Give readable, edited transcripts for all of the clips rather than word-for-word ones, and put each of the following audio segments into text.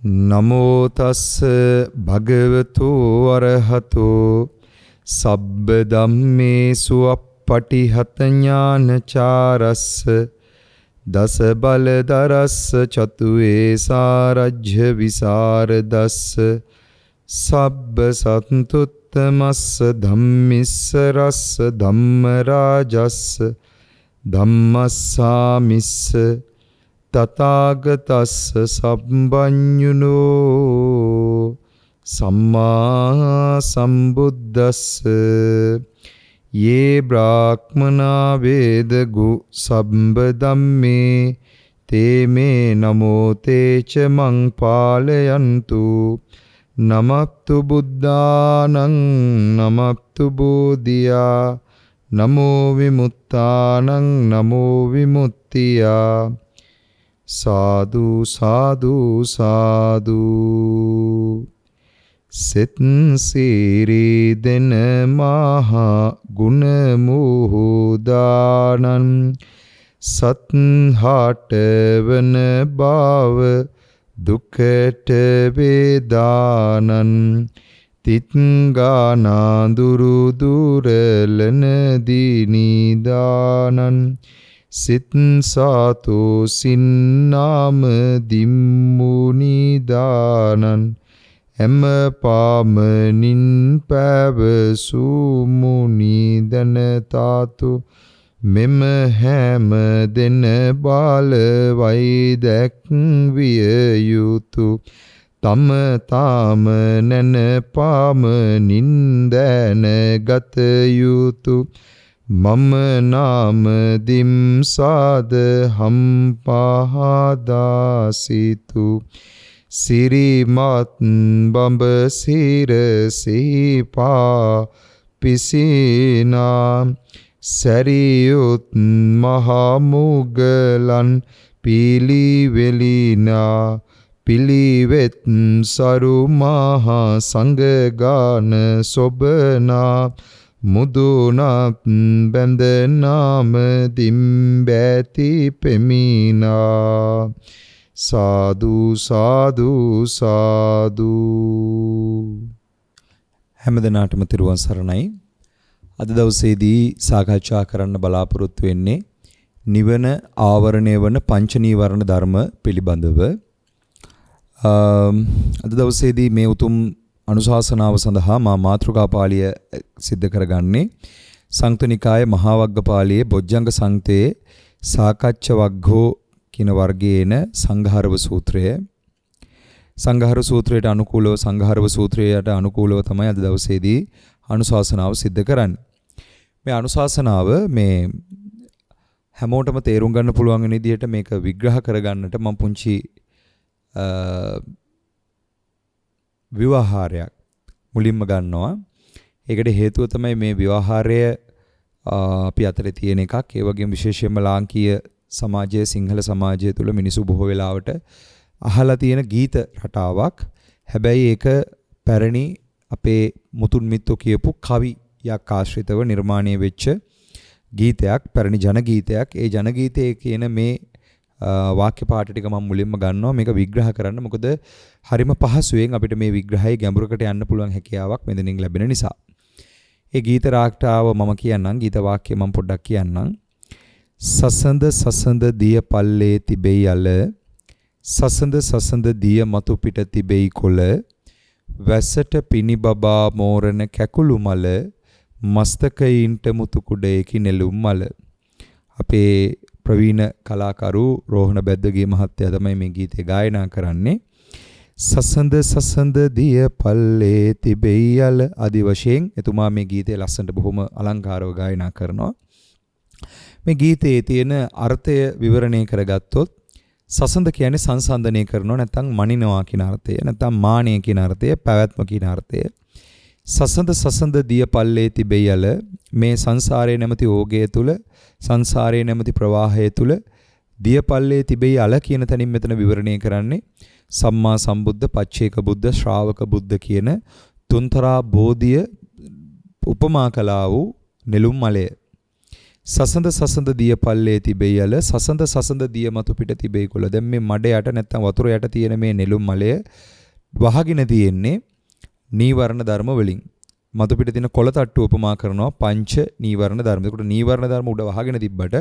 නමෝ තස් භගවතු අරහතෝ සබ්බ ධම්මේසු අප්පටිහත ඥානචාරස්ස දස බලදරස්ස චතුවේ සාරජ්‍ය විසරදස්ස සබ්බ සන්තුත්තමස්ස ධම්මිස්ස රස්ස ධම්මරාජස්ස ධම්මස්සාමිස්ස තථාගතස්ස සම්බඤ්ඤුනෝ සම්මා සම්බුද්දස්ස යේ බ්‍රාහ්මනා වේදගු සම්බ ධම්මේ තේ මේ නමෝ තේච මං පාලයන්තු නමක්තු බුද්ධානං නමක්තු බෝධියා නමෝ විමුක්තානං නමෝ විමුක්තියා සාදු සාදු සාදු සෙත් සීරි දෙන මහා ගුණ මුහුදානං සත්හාට වන බව දුකට වේදානං තිත්ගානා දුරු දුරලන දීනිදානං සිත් සාතෝ සින්නාම දිම්මුනිදානං එම පාමනින් පැවසු මුනිදන තාතු මෙම හැම දෙන බාල වෛදැක් විය යුතු තම තාම නැන පාමනින් දැන ගත යුතු මම නාම දිම් සාද හම්පහදාසිතු සිරිමත් බඹ සිරසීපා පිසිනා සරියුත් මහා මුගලන් පිළිවෙලිනා පිළිවෙත් සරු මහා සංඝගාන සොබනා මුදුනත් බැඳ නාම දිම්බැති පෙමිනා සාදු සාදු සාදු. හැමදෙනාටම තෙරුවන් සරණයි. අද දවසේදී සාකච්ඡා කරන්න බලාපොරොත්තු වෙන්නේ නිවන ආවරණය වන පංච නීවරණ ධර්ම පිළිබඳව. අද දවසේදී මේ උතුම් අනුශාසනාව සඳහා මා මාතෘකා පාළිය සිද්ධ කරගන්නේ සංයුත්ත නිකායේ මහා වග්ගපාළියේ බොජ්ජංග සංයුත්තේ සාකච්ඡ වග්ගෝ කියන වර්ගයේන සංඝාරව සූත්‍රය. සංඝාර සූත්‍රයට අනුකූලව සංඝාරව සූත්‍රයට අනුකූලව තමයි අද දවසේදී අනුශාසනාව සිද්ධ කරන්නේ. මේ අනුශාසනාව මේ හැමෝටම තේරුම් ගන්න පුළුවන් වෙන විදිහට මේක විග්‍රහ කරගන්නට මම පුංචි විවාහාරයක් මුලින්ම ගන්නවා. ඒකට හේතුව තමයි මේ විවාහාරය අපි අතරේ තියෙන එකක්. ඒ වගේම විශේෂයෙන්ම ලාංකීය සමාජයේ සිංහල සමාජය තුළ මිනිසු බොහෝ වෙලාවට අහලා තියෙන ගීත රටාවක්. හැබැයි ඒක පැරණි අපේ මුතුන් මිත්තෝ කියපු කවියක් ආශ්‍රිතව නිර්මාණය වෙච්ච ගීතයක්, පැරණි ජන ගීතයක්. ඒ ජන ගීතයේ කියන මේ වාක්‍ය පාඨ ටික මම මුලින්ම ගන්නවා මේක විග්‍රහ කරන්න. මොකද හරිම පහසුවෙන් අපිට මේ විග්‍රහයේ ගැඹුරකට යන්න පුළුවන් හැකියාවක් මෙතනින් ලැබෙන නිසා. ඒ ගීත රාග්ටාව මම කියන්නම්, ගීත වාක්‍ය මම පොඩ්ඩක් කියන්නම්. සසඳ සසඳ දිය පල්ලේ තිබෙයි අල, සසඳ සසඳ දිය මතු පිට තිබෙයි කොළ, වැසට පිණි බබා මෝරණ කැකුළු මල, මස්තකයින්ට මුතු කුඩයකි නෙළුම් මල. අපේ ප්‍රවීණ කලාකරු රෝහණ බැද්දගේ මහත්තයා තමයි මේ ගීතය ගායනා කරන්නේ. සසඳ සසඳ දිය පල්ලේ තිබෙයි අල ආදි වශයෙන් එතුමා මේ ගීතය ලස්සනට බොහොම අලංකාරව ගායනා කරනවා. මේ ගීතයේ තියෙන අර්ථය විවරණය කරගත්තොත් සසඳ කියන්නේ සංසන්දනය කරනවා, නැත්නම් මනිනවා කියන අර්ථය, නැත්නම් මානය කියන අර්ථය, පැවැත්ම කියන අර්ථය. සසඳ සසඳ දිය පල්ලේ තිබෙයි අල, මේ සංසාරයේ නැමැති ඕගය තුල, සංසාරයේ නැමැති ප්‍රවාහය තුල දිය පල්ලේ තිබෙයි අල කියන තැනින් මෙතන විවරණය කරන්නේ සම්මා සම්බුද්ධ, පච්චේක බුද්ධ, ශ්‍රාවක බුද්ධ කියන තුන්තරා බෝධිය උපමා කළා වූ නෙළුම් මලය. සසඳ සසඳ දිය පල්ලේ තිබේ යල සසඳ සසඳ දිය මතු පිට තිබේ කුල. දැන් මේ මඩ යට නැත්තම් වතුර යට තියෙන මේ නෙළුම් මලය වහගෙන තියෙන්නේ නීවරණ ධර්ම වලින්. මතු පිට තියෙන කොළ තට්ටු උපමා කරනවා පංච නීවරණ ධර්ම. ඒකට නීවරණ ධර්ම උඩ වහගෙන තිබ්බට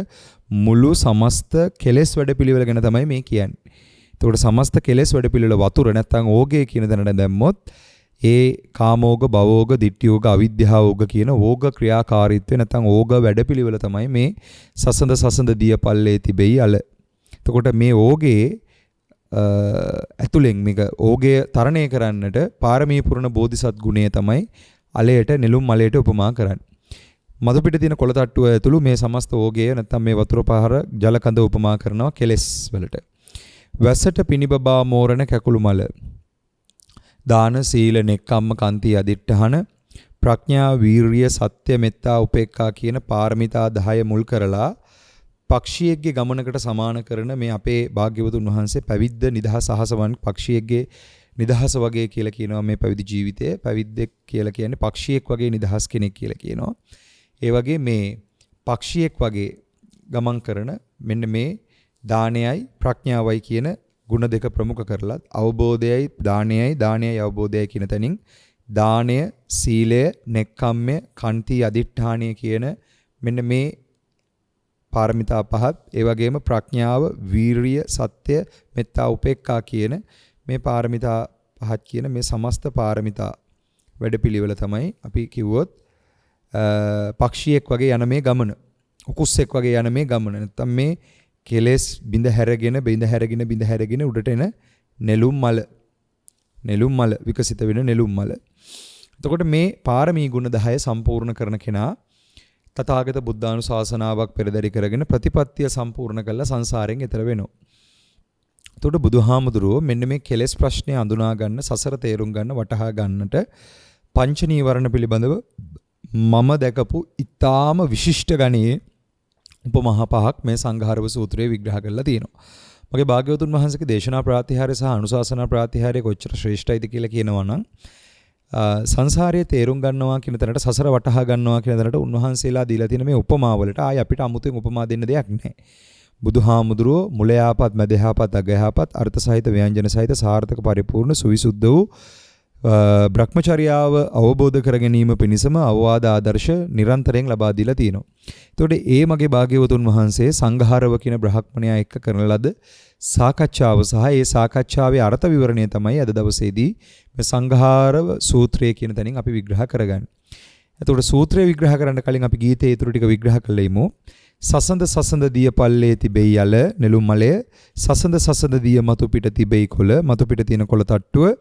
මුළු සමස්ත කෙලෙස් වැඩපිළිවෙල ගැන තමයි මේ කියන්නේ. ඒකට සමස්ත කෙලෙස් වැඩපිළිවෙල වතුර නැත්තම් ඕගේ කියන දැනට දැම්මොත් ඒ කාමෝග භවෝග ditthiyෝග අවිද්‍යාවෝග කියන ඕග ක්‍රියාකාරීත්වය නැත්නම් ඕග වැඩපිළිවෙල තමයි මේ සසඳ සසඳ දිය පල්ලේ තිබෙයි අල. එතකොට මේ ඕගේ ඇතුලෙන් මේක ඕගය තරණය කරන්නට පාරමී පුරණ බෝධිසත් ගුණය තමයි අලයට නෙළුම් මලයට උපමා කරන්නේ. මතු පිට තියෙන කොළ තට්ටුව ඇතුළු මේ සමස්ත ඕගය නැත්නම් මේ වතුර පහර ජල කඳ උපමා කරනවා කෙලෙස් වලට. වැසට පිනිබබා මෝරණ කැකුළු මල දාන සීල නෙක්ඛම්ම කන්ති අදිඨහන ප්‍රඥා වීරිය සත්‍ය මෙත්තා උපේක්ඛා කියන පාරමිතා 10 මුල් කරලා පක්ෂියෙක්ගේ ගමනකට සමාන කරන මේ අපේ භාග්‍යවතුන් වහන්සේ පැවිද්ද නිදහස අහසවන් පක්ෂියෙක්ගේ නිදහස වගේ කියලා කියනවා මේ පැවිදි ජීවිතය. පැවිද්දෙක් කියලා කියන්නේ පක්ෂියෙක් වගේ නිදහස් කෙනෙක් කියලා කියනවා. ඒ වගේ මේ පක්ෂියෙක් වගේ ගමන් කරන මෙන්න මේ දානයයි ප්‍රඥාවයි කියන ගුණ දෙක ප්‍රමුඛ කරලා අවබෝධයයි දානයයි අවබෝධයයි කියන තැනින් දානය සීලය නෙක්ඛම්මය කන්ති අදිඨානය කියන මෙන්න මේ පාරමිතා පහත් ඒ වගේම ප්‍රඥාව වීරිය සත්‍ය මෙත්තා උපේක්ඛා කියන මේ පාරමිතා පහත් කියන මේ සමස්ත පාරමිතා වැඩපිළිවෙල තමයි අපි කිව්වොත් පක්ෂියෙක් වගේ යන මේ ගමන උකුස්සෙක් වගේ යන මේ ගමන නැත්තම් මේ කෙලෙස් බිඳ හැරගෙන උඩට එන නෙළුම් මල විකසිත වෙන නෙළුම් මල. එතකොට මේ පාරමී ගුණ 10 සම්පූර්ණ කරන කෙනා තථාගත බුද්ධානුශාසනාවක් පෙරදරි කරගෙන ප්‍රතිපත්තිය සම්පූර්ණ කළා සංසාරයෙන් එතර වෙනවා. එතකොට බුදුහාමුදුරුවෝ මෙන්න මේ කෙලෙස් ප්‍රශ්නය අඳුනා ගන්න සසර තේරුම් ගන්න වටහා ගන්නට පංච නීවරණ පිළිබඳව මම දැකපු ඊටාම විශිෂ්ට ගණයේ උපමහා පහක් මේ සංඝාරව සූත්‍රයේ විග්‍රහ කරලා තියෙනවා. මගේ භාග්‍යවතුන් වහන්සේගේ දේශනා ප්‍රාතිහාර්ය සහ අනුශාසනා ප්‍රාතිහාර්ය කොච්චර ශ්‍රේෂ්ඨයිද කියලා කියනවා නම් සංසාරයේ තේරුම් ගන්නවා කියන තැනට සසර වටහා ගන්නවා කියන තැනට උන්වහන්සේලා දීලා තියෙන මේ උපමා වලට ආයි අපිට අමුතුවෙන් උපමා දෙන්න දෙයක් නැහැ. බුදුහාමුදුරුවෝ මුල යාපත් මැද යාපත් අග යාපත් අර්ථ සහිත ව්‍යංජන සහිත සාර්ථක පරිපූර්ණ සුවිසුද්ධ වූ බ්‍රහ්මචර්යාව අවබෝධ කර ගැනීම පිණිසම අවවාද ආදර්ශ නිරන්තරයෙන් ලබා දීලා තියෙනවා. එතකොට ඒ මගේ භාග්‍යවතුන් වහන්සේ සංඝාරව කියන බ්‍රහ්මණයා එක්ක කරන ලද සාකච්ඡාව සහ ඒ සාකච්ඡාවේ අර්ථ විවරණය තමයි අද දවසේදී මේ සංඝාරව සූත්‍රය කියන තැනින් අපි විග්‍රහ කරගන්නේ. එතකොට සූත්‍රය විග්‍රහ කරන්න කලින් අපි ගීතයේ ඊටු ටික විග්‍රහ කළෙමු. සසඳ සසඳ දිය පල්ලේ තිබෙයි යල නෙළුම් මලය සසඳ සසඳ දිය මතු පිට තිබෙයි කොළ මතු පිට තියෙන කොළ තට්ටුව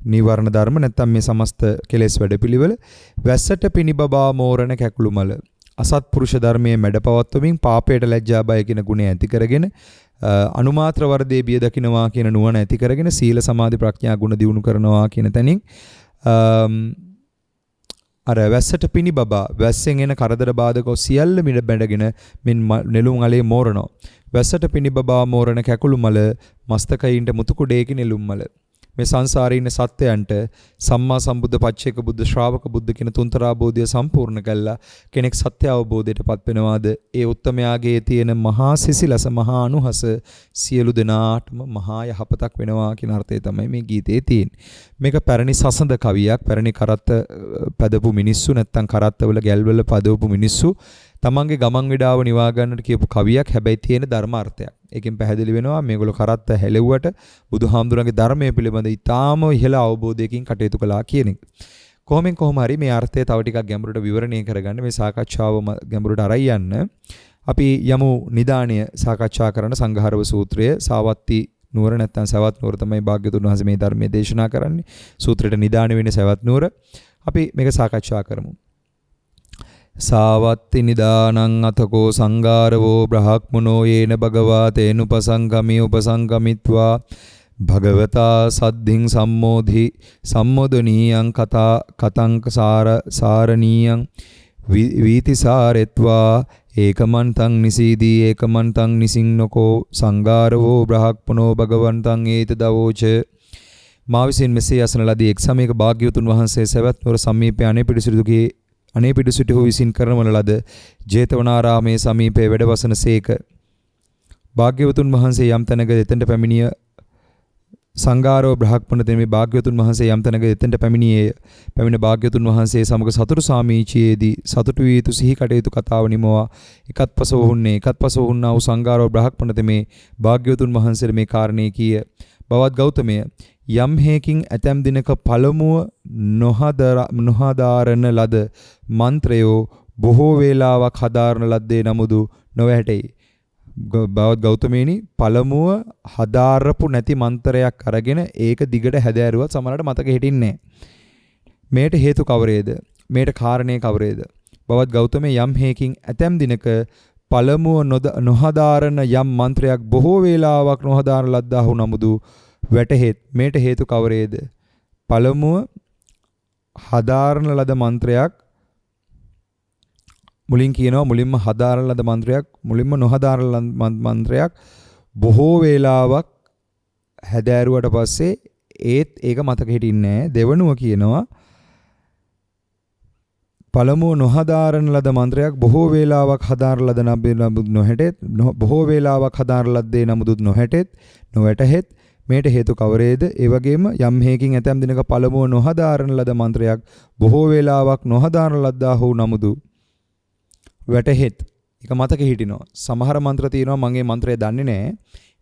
නීවරණ ධර්ම නැත්තම් මේ සමස්ත කෙලෙස් වැඩපිළිවෙල වැස්සට පිනිබබා මෝරණ කැකුළු මල අසත්පුරුෂ ධර්මයේ මැඩපවත්වමින් පාපයට ලැජ්ජා බය කියන ගුණ ඇති කරගෙන අනුමාත්‍ර වර්ධේ බිය දකින්නවා කියන නුවණ ඇති කරගෙන සීල සමාධි ප්‍රඥා ගුණ දියුණු කරනවා කියන තැනින් අර වැස්සට පිනිබබා වැස්සෙන් එන කරදර බාධක සියල්ල මිඩ බැඳගෙන මින් නෙළුම් මලේ මෝරනවා. වැස්සට පිනිබබා මෝරණ කැකුළු මල මස්තකයින්ට මුතු කුඩේකි නෙළුම් මල. මේ සංසාරේ ඉන්න සත්වයන්ට සම්මා සම්බුද්ධ පච්චේක බුද්ධ ශ්‍රාවක බුද්ධ කියන තුන්තරා බෝධිය සම්පූර්ණ කළා කෙනෙක් සත්‍ය අවබෝධයටපත් වෙනවාද ඒ උත්තමයාගේ තියෙන මහා සිසිලස මහා අනුහස සියලු දෙනාටම මහා යහපතක් වෙනවා කියන අර්ථය තමයි මේ ගීතේ තියෙන්නේ. මේක පැරණි සසඳ කවියක් පැරණි කරත්ත පැදපු මිනිස්සු නැත්තම් කරත්තවල ගැල්වල පදවපු මිනිස්සු තමන්ගේ ගමන් විඩාව නිවා ගන්නට කියපු කවියක්. හැබැයි තියෙන ධර්ම අර්ථයක්. ඒකෙන් පැහැදිලි වෙනවා මේගොල්ලෝ කරත්ත හැලෙව්වට බුදුහාමුදුරන්ගේ ධර්මයේ පිළිබඳ ඊටාම ඉහළ අවබෝධයකින් කටයුතු කළා කියන එක. කොහොම හරි මේ අර්ථය තව ටිකක් ගැඹුරට විවරණය කරගන්න මේ සාකච්ඡාව ගැඹුරට අරයි යන්න අපි යමු නිදාණය සාකච්ඡා කරන සංඝාරව සූත්‍රය සාවත්ති නුවර නැත්තම් සවැත් නුවර තමයි භාග්‍යතුන් වහන්සේ මේ ධර්මයේ දේශනා කරන්නේ. සූත්‍රයට නිදාණය වෙන්නේ සවැත් නුවර. අපි මේක සාකච්ඡා කරමු. සාවත්ති නිදානං අතකෝ සංඝාරවෝ බ්‍රහ්මනෝ යේන භගවා තේනුපසංගමී උපසංගමිත්වා භගවතා සද්ධින් සම්මෝධි සම්මෝදනීයං කතංක සාරණීයං වීතිසාරෙත්වා ඒකමන්තං නිසීදී ඒකමන්තං නිසින්නකෝ සංඝාරවෝ බ්‍රහ්මනෝ භගවන්තං ඒතදවෝච. මා විසින් මෙසේ අසන ලදී එක් සමයක භාග්‍යවතුන් වහන්සේ සවැත් නුවර සමීපයේ අනේ පිටිසිරුදුගේ අනේ පිටු සිටු විසින් කරන ලද ජේතවනාරාමේ සමීපයේ වැඩවසනසේක. භාග්‍යවතුන් වහන්සේ යම් තැනක එතෙන්ට පැමිණිය සංඝාරෝ බ්‍රහ්මණ තෙමේ භාග්‍යවතුන් වහන්සේ යම් තැනක එතෙන්ට පැමිණියේ. පැමිණ භාග්‍යවතුන් වහන්සේ සමග සතුටු සාමීචියේදී සතුටු විය යුතු සිහි කටයුතු කතාව නිමවා එකත්පස වුණා වූ සංඝාරෝ බ්‍රහ්මණ තෙමේ භාග්‍යවතුන් වහන්සේට මේ කාරණේ කීය. බවත් ගෞතමය යම් හේකින් ඇතැම් දිනක පළමුව නොහදාරන ලද මන්ත්‍රයෝ බොහෝ වේලාවක් හදාරන ලද්දේ නමුදු නොවැටෙයි. බවත් ගෞතමේනි පළමුව හදාරපු නැති මන්ත්‍රයක් අරගෙන ඒක දිගට හැදෑරුවත් සමහරට මතක හිටින්නේ නැහැ. මේට හේතු කවරේද? මේට කාරණේ කවරේද? බවත් ගෞතමේ යම් හේකින් ඇතැම් දිනක පළමුව නොහදාරන යම් මන්ත්‍රයක් බොහෝ වේලාවක් නොහදාරන ලද්දාහු නමුදු වැටහෙත්. මේට හේතු කවරේද? පළමුව හදාරන ලද මන්ත්‍රයක් මුලින් කියනවා මුලින්ම හදාරන ලද මන්ත්‍රයක් මුලින්ම නොහදාරන මන්ත්‍රයක් බොහෝ වේලාවක් හැදෑරුවට පස්සේ ඒත් ඒක මතක හිටින්නේ නැහැ. දෙවනුව කියනවා පළමුව නොහදාරන ලද මන්ත්‍රයක් බොහෝ වේලාවක් හදාරන ලද නමුත් නොහැටෙත්. බොහෝ වේලාවක් හදාරන ලද්දේ නමුත් නොහැටෙත් නොවැටහෙත්. මේට හේතු කවරේද? ඒ වගේම යම් හේකින් ඇතැම් දිනක පළමුව නොහදාරන ලද මන්ත්‍රයක් බොහෝ වේලාවක් නොහදාරන ලද්දාහු නමුදු වැටහෙත්. ඒක මතක හිටිනවා. සමහර මන්ත්‍ර තියෙනවා මම ඒ මන්ත්‍රය දන්නේ නැහැ.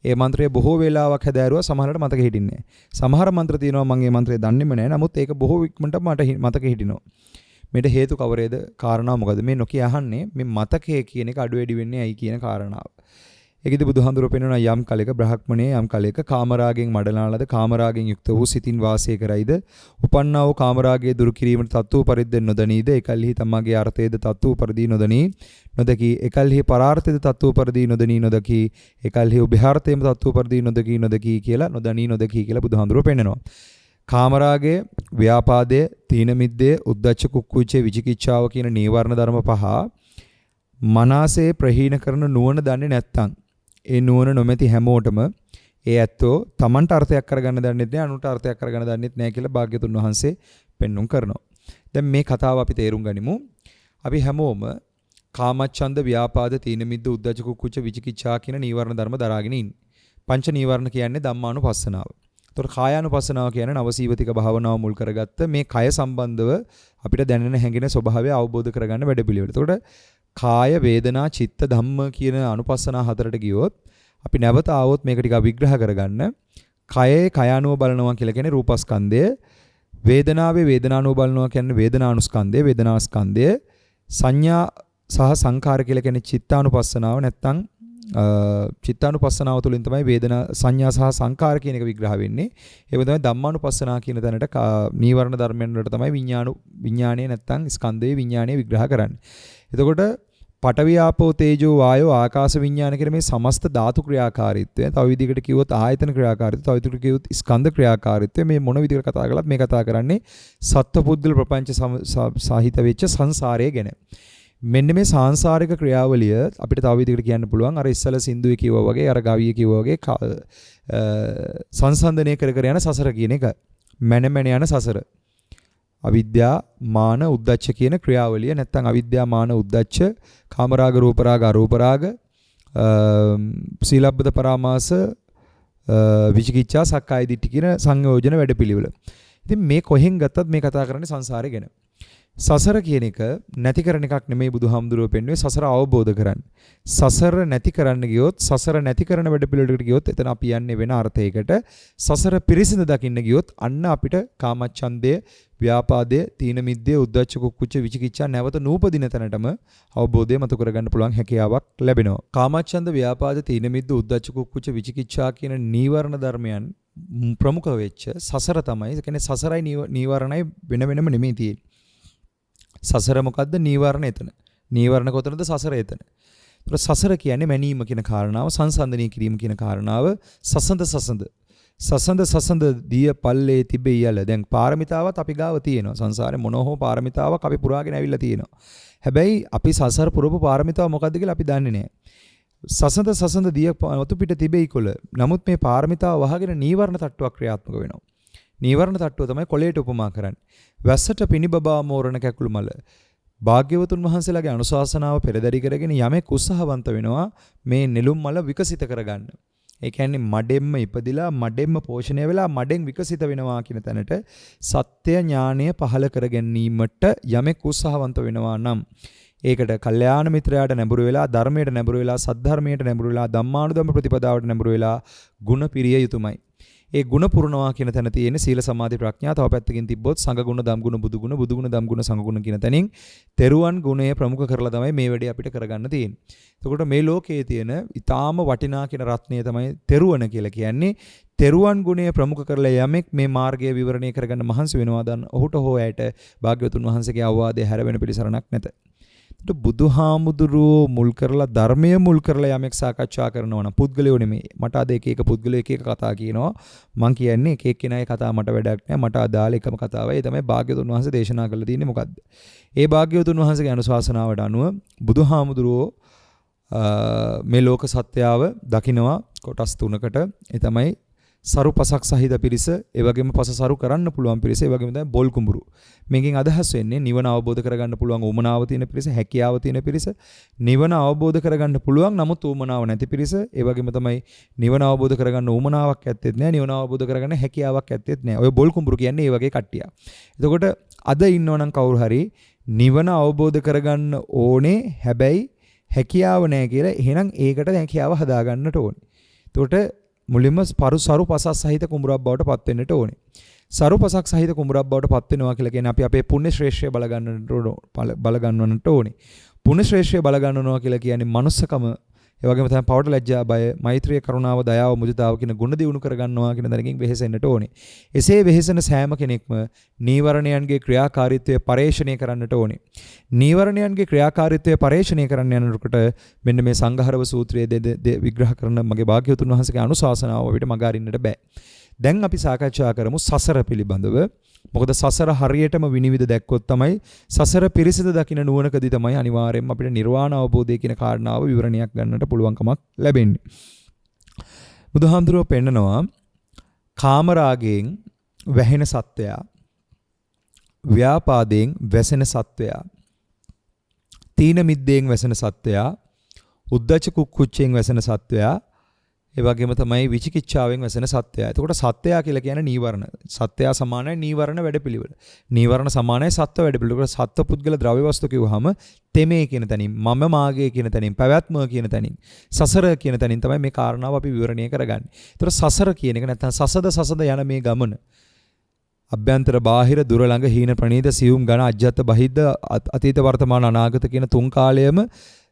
ඒ මන්ත්‍රය බොහෝ වේලාවක් හැදෑරුවා සමහරට මතක හිටින්නේ නැහැ. සමහර මන්ත්‍ර තියෙනවා මම ඒ මන්ත්‍රය දන්නේම නැහැ. නමුත් ඒක බොහෝ ඉක්මනට මට මතක හිටිනවා. මේට හේතු කවරේද? කාරණා මොකද? මේ නොකිය අහන්නේ මේ මතකය කියන එක අඩු වැඩි වෙන්නේ ඇයි කියන කාරණාව. ඒකෙදි බුදුහාඳුරෝ පෙන්වනවා යම් කලයක බ්‍රහ්මණේ යම් කලයක කාමරාගෙන් මඩලාලද කාමරාගෙන් යුක්ත වූ සිතින් වාසය කරයිද උපන්නා වූ කාමරාගයේ දුරු කිරීමට තත්ත්ව පරිද්දෙන් නොදනීද එකල්හි තමගේ අර්ථයේද තත්ත්ව පරිදි නොදකි එකල්හි පරාර්ථයේද තත්ත්ව පරිදි නොදකි එකල්හි උභයාර්ථයේම තත්ත්ව පරිදි නොදකි කියලා බුදුහාඳුරෝ පෙන්වනවා. කාමරාගයේ ව්‍යාපාදයේ තීන මිද්දේ උද්ධච්ච කුක්කුච්චේ විචිකිච්ඡාව කියන නීවරණ ධර්ම පහ මනසේ ප්‍රහීන කරන නුවණ දන්නේ නැත්නම් ඒ නුවණ නොමැති හැමෝටම ඒ ඇත්තෝ Tamanට අර්ථයක් කරගන්න දන්නෙත් නැහැ අනුන්ට අර්ථයක් කරගන්න දන්නෙත් නැහැ කියලා භාග්‍යතුන් වහන්සේ පෙන්눔 කරනවා. දැන් මේ කතාව අපි තේරුම් ගනිමු. අපි හැමෝම කාමච්ඡන්ද ව්‍යාපාද තීන මිද්ද උද්ධච්ච කුක්කුච්ච විචිකිච්ඡා කියන නීවරණ ධර්ම දරාගෙන ඉන්නේ. පංච නීවරණ කියන්නේ ධම්මානුපස්සනාව. ඒතකොට කායානුපස්සනාව කියන්නේ නවසීවතික භාවනාව මුල් කරගත්ත මේ කය සම්බන්ධව අපිට දැනෙන හැඟෙන ස්වභාවය අවබෝධ කරගන්න වැඩපිළිවෙල. ඒතකොට කාය වේදනා චිත්ත ධම්ම කියන අනුපස්සනා හතරට ගියොත් අපි නැවත ආවොත් මේක ටිකක් විග්‍රහ කරගන්න. කයේ කයානුව බලනවා කියලා කියන්නේ රූපස්කන්ධය. වේදනාවේ වේදනානුව බලනවා කියන්නේ වේදනානුස්කන්ධය වේදනාස්කන්ධය. සංඥා සහ සංඛාර කියලා කියන්නේ චිත්තානුපස්සනාව නැත්තම් චිත්තානුපස්සනාව තුළින් තමයි වේදනා සංඥා සහ සංඛාර කියන එක විග්‍රහ වෙන්නේ. ඒක තමයි ධම්මානුපස්සනා කියන තැනට නීවරණ ධර්මයන් වලට තමයි විඥානය නැත්තම් ස්කන්ධයේ විඥානය විග්‍රහ කරන්නේ. එතකොට පඨවි ආපෝ තේජෝ වායෝ ආකාශ විඥාන කියන මේ සමස්ත ධාතු ක්‍රියාකාරීත්වය තව විදිහකට කිව්වොත් ආයතන ක්‍රියාකාරීත්වය තව විදිහකට කිව්වොත් ස්කන්ධ ක්‍රියාකාරීත්වය මේ මොන විදිහකට කතා කළත් මේ කතා කරන්නේ සත්පුද්ගල ප්‍රපංච සාහිත වෙච්ච සංසාරය ගැන. මෙන්න මේ සාංශාරික ක්‍රියාවලිය අපිට තව විදිහකට කියන්න පුළුවන් අර ඉස්සල සින්දුවේ කිව්වා වගේ අර ගවියේ කිව්වා වගේ සංසන්දනය කර කර යන සසර කියන එක මැන මැන යන සසර. අවිද්‍යා මාන උද්දච්ච කියන ක්‍රියාවලිය නැත්නම් අවිද්‍යා මාන උද්දච්ච කාමරාග රූපරාග අරූපරාග සීලබ්බත පරාමාස විචිකිච්ඡා සක්කාය දිට්ඨි කියන සංයෝජන වැඩපිළිවෙල. ඉතින් මේ කොහෙන් ගත්තත් මේ කතා කරන්නේ සංසාරේ ගැන. සසර කියන එක නැති කරන එකක් නෙමෙයි බුදුහාමුදුරුවෝ පෙන්වන්නේ සසර අවබෝධ කරන්න. සසර නැති කරන්න ගියොත් සසර නැති කරන වැඩපිළිවෙලකට ගියොත් එතන අපි යන්නේ වෙන අර්ථයකට. සසර පිරිසිදු දකින්න ගියොත් අන්න අපිට කාමච්ඡන්දය, ව්‍යාපාදය, තීන මිද්දේ, උද්ධච්ච කුක්කුච්ච විචිකිච්ඡා නැවත නූපදින තැනටම අවබෝධය මතු කරගන්න පුළුවන් හැකියාවක් ලැබෙනවා. කාමච්ඡන්ද, ව්‍යාපාද, තීන මිද්ද, උද්ධච්ච කුක්කුච්ච විචිකිච්ඡා කියන නීවරණ ධර්මයන් ප්‍රමුඛ වෙච්ච සසර තමයි. ඒ කියන්නේ සසරයි නීවරණයි වෙන වෙනම නෙමෙයි තියෙන්නේ. සසර මොකද්ද? නීවරණ එතන. නීවරණ කොතනද? සසර එතන. ඒතර සසර කියන්නේ මැනීම කියන කාරණාව, සංසන්දනය කිරීම කියන කාරණාව, සසඳ දිය පල්ලේ තිබෙයි යල. දැන් පාරමිතාවත් අපි ගාව තියෙනවා. සංසාරේ මොනෝ පාරමිතාවක් අපි පුරාගෙන ඇවිල්ලා තියෙනවා. හැබැයි අපි සසර පුරපු පාරමිතාව මොකද්ද කියලා අපි දන්නේ නැහැ. සසඳ දිය වතු පිට තිබෙයි කොළ. නමුත් මේ පාරමිතාව වහගෙන නීවරණ තට්ටුවක් ක්‍රියාත්මක වෙනවා. නීවරණ තට්ටුව තමයි කොළයට උපමා කරන්නේ. වැස්සට පිනිබබා මෝරණ කැකුළු මල. භාග්‍යවතුන් වහන්සේලාගේ අනුශාසනාව පෙරදරි කරගෙන යමෙක් උත්සාහවන්ත වෙනවා මේ නෙළුම් මල විකසිත කරගන්න. ඒ කියන්නේ මඩෙන්ම ඉපදිලා මඩෙන්ම පෝෂණය වෙලා මඩෙන් විකසිත වෙනවා කියන තැනට සත්‍ය ඥානය පහළ කර ගැනීමට යමෙක් උත්සාහවන්ත වෙනවා නම් ඒකට කල්යාණ මිත්‍රයාට නැඹුරු වෙලා ධර්මයට නැඹුරු වෙලා සද්ධර්මයට නැඹුරු වෙලා ධම්මානුධම්ම ප්‍රතිපදාවට නැඹුරු වෙලා ගුණ පිරිය යුතුමයි. ඒ ගුණ පුරනවා කියන තැන තියෙන සීල සමාධි ප්‍රඥා තව පැත්තකින් තිබ්බොත් සංඝ ගුණ ධම් ගුණ බුදු ගුණ බුදු ගුණ ධම් ගුණ සංඝ ගුණ කියන තැනින් තෙරුවන් ගුණය ප්‍රමුඛ කරලා තමයි මේ වැඩේ අපිට කරගන්න තියෙන්නේ. එතකොට මේ ලෝකයේ තියෙන ඊටාම වටිනා කියන රත්නය තමයි තෙරුවන කියලා කියන්නේ. තෙරුවන් ගුණය ප්‍රමුඛ කරලා යමෙක් මේ මාර්ගය විවරණය කරගන්න මහන්සි වෙනවා දැන් ඔහුට හෝ ඇයට භාග්‍යවතුන් වහන්සේගේ අවවාදය හැරවෙන පිළිසරණක් නැත. බුදුහාමුදුරුවෝ මුල් කරලා ධර්මය මුල් කරලා යමෙක් සාකච්ඡා කරනවා නම් පුද්ගලයෝ නෙමෙයි. මට අද එක පුද්ගලයෝ එක කතා කියනවා. මං කියන්නේ එක එක්කෙනාගේ කතා මට වැඩක් නැහැ. මට අදාළ එකම කතාවයි. ඒ තමයි භාග්‍යවතුන් වහන්සේ දේශනා කරලා තියෙන්නේ මොකද්ද? ඒ භාග්‍යවතුන් වහන්සේගේ අනුශාසනාවට අනුව බුදුහාමුදුරුවෝ මේ ලෝක සත්‍යාව දකිනවා කොටස් තුනකට. ඒ තමයි සරු පසක් සහිත පිරිස, ඒ වගේම පස සරු කරන්න පුළුවන් පිරිස, ඒ වගේම තමයි බොල් කුඹුරු. මේකෙන් අදහස් වෙන්නේ නිවන අවබෝධ කරගන්න පුළුවන් උමනාව තියෙන පිරිස, හැකියාව තියෙන පිරිස, නිවන අවබෝධ කරගන්න පුළුවන් නමුත් උමනාව නැති පිරිස, ඒ වගේම තමයි නිවන අවබෝධ කරගන්න උමනාවක් ඇත්තෙත් නැහැ, නිවන අවබෝධ කරගන්න හැකියාවක් ඇත්තෙත් නැහැ. ඔය බොල් කුඹුරු කියන්නේ ඒ වගේ කට්ටිය. එතකොට අද ඉන්නවනම් කවුරු හරි නිවන අවබෝධ කරගන්න ඕනේ, හැබැයි හැකියාව නැහැ කියලා, එහෙනම් ඒකට හැකියාව හදාගන්නට ඕනේ. එතකොට මුලින්ම සරු පසක් සහිත කුඹුරක් බවට පත් වෙන්නට ඕනේ. සරු පසක් සහිත කුඹුරක් බවට පත් වෙනවා කියලා කියන්නේ අපි අපේ පුණ්‍ය ශ්‍රේෂ්ඨය බල ගන්නවන්නට ඕනේ. පුණ්‍ය ශ්‍රේෂ්ඨය බල ගන්නනවා කියලා කියන්නේ මනුස්සකම, ඒ වගේම තමයි පවට ලැජ්ජා බය, මෛත්‍රිය, කරුණාව, දයාව, මුදිතාව කියන ගුණ දියුණු කර ගන්නවා කියන දරකින් වෙහෙසෙන්නට ඕනේ. එසේ වෙහෙසෙන සෑම කෙනෙක්ම නීවරණයන්ගේ ක්‍රියාකාරීත්වය පරේක්ෂණය කරන්නට ඕනේ. නීවරණයන්ගේ ක්‍රියාකාරීත්වය පරේක්ෂණය කරන්න යනකොට මෙන්න මේ සංඝහරව සූත්‍රයේ විග්‍රහ කරන මගේ භාග්‍යවතුන් වහන්සේගේ අනුශාසනාව අපිට මග අරින්නට බෑ. දැන් අපි සාකච්ඡා කරමු සසර පිළිබඳව. මොකද සසර හරියටම විනිවිද දැක්කොත් තමයි සසර පිරිසිදු දකින්න නුවණකදී තමයි අනිවාර්යයෙන්ම අපිට නිර්වාණ අවබෝධය කියන කාරණාව විවරණයක් ගන්නට පුළුවන්කමක් ලැබෙන්නේ. බුදුහාමුදුරුවෝ පෙන්නනවා කාමරාගයෙන් වැහෙන සත්වයා, ව්‍යාපාදයෙන් වැසෙන සත්වයා, තීන මිද්දයෙන් වැසෙන සත්වයා, උද්ධච්ච කුක්කුච්චයෙන් වැසෙන සත්වයා, ඒ වගේම තමයි විචිකිච්ඡාවෙන් වැසෙන සත්‍යය. එතකොට සත්‍යය කියලා කියන්නේ නීවරණ. සත්‍යය සමානයි නීවරණ වැඩපිළිවෙල. නීවරණ සමානයි සත්ව වැඩපිළිවෙල. ඒකට සත්ව පුද්ගල ද්‍රව්‍ය වස්තු කිව්වහම තෙමේ කියන තැනින්, මම මාගේ කියන තැනින්, පැවැත්ම කියන තැනින්, සසර කියන තැනින් තමයි මේ කාරණාව අපි විවරණය කරගන්නේ. ඒතර සසර කියන එක නැත්නම් සසද යන මේ ගමන අභ්‍යන්තර බාහිර දුර ළඟ හීන ප්‍රනීත සියුම් ඝන අජ්ජත් බහිද්ද අතීත වර්තමාන අනාගත කියන තුන් කාලයම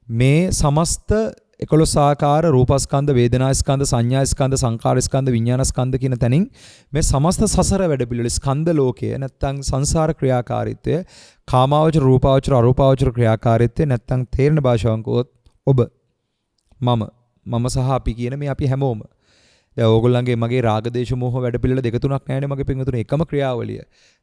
මේ සමස්ත 11 ආකාර රූපස්කන්ධ, වේදනාස්කන්ධ, සංඥාස්කන්ධ, සංකාරස්කන්ධ, විඥානස්කන්ධ කියන තැනින් මේ සමස්ත සසර වැඩපිළිවෙල ස්කන්ධ ලෝකය නැත්තම් සංසාර ක්‍රියාකාරීත්වය, කාමාවචර, රූපාවචර, අරූපාවචර ක්‍රියාකාරීත්වය නැත්තම් තේරෙන භාෂාවෙන් කිව්වොත් ඔබ, මම සහ අපි කියන මේ අපි හැමෝම. දැන් ඕගොල්ලන්ගේ මගේ රාග දේශ මොහ වැඩපිළිවෙල දෙක තුනක් නැහැනේ මගේ පින්වතුනි, එකම ක්‍රියාවලිය.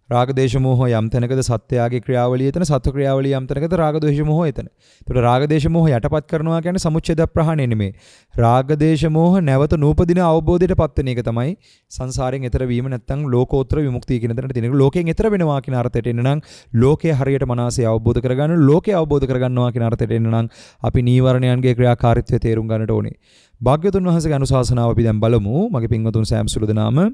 රාග දේශ මොහ යම් තැනකද සත්‍යයාගේ ක්‍රියාවලිය එතන, සත්ව ක්‍රියාවලිය යම් තැනකද රාග දේශ මොහ එතන. ඒතකොට රාග දේශ මොහ යටපත් කරනවා කියන්නේ සමුච්ඡේද ප්‍රහාණය නෙමෙයි. රාග දේශ මොහ නැවත නූපදින අවබෝධයටපත් වෙන එක තමයි සංසාරයෙන් එතර වීම නැත්නම් ලෝකෝත්තර විමුක්තිය කියන තැනට තියෙන. ලෝකයෙන් එතර වෙනවා කියන අර්ථයට එන්න නම් ලෝකයේ හරියට මනසේ අවබෝධ කරගන්න, ලෝකයේ අවබෝධ කරගන්නවා කියන අර්ථයට එන්න නම් අපි නීවරණයන්ගේ ක්‍රියාකාරීත්වය තේරුම් ගන්නට ඕනේ. භාග්‍යවතුන් වහන්සේගේ අනුශාසනාව අපි දැන් බලමු. මගේ පින්වතුන් සෑම සුළු දෙනාම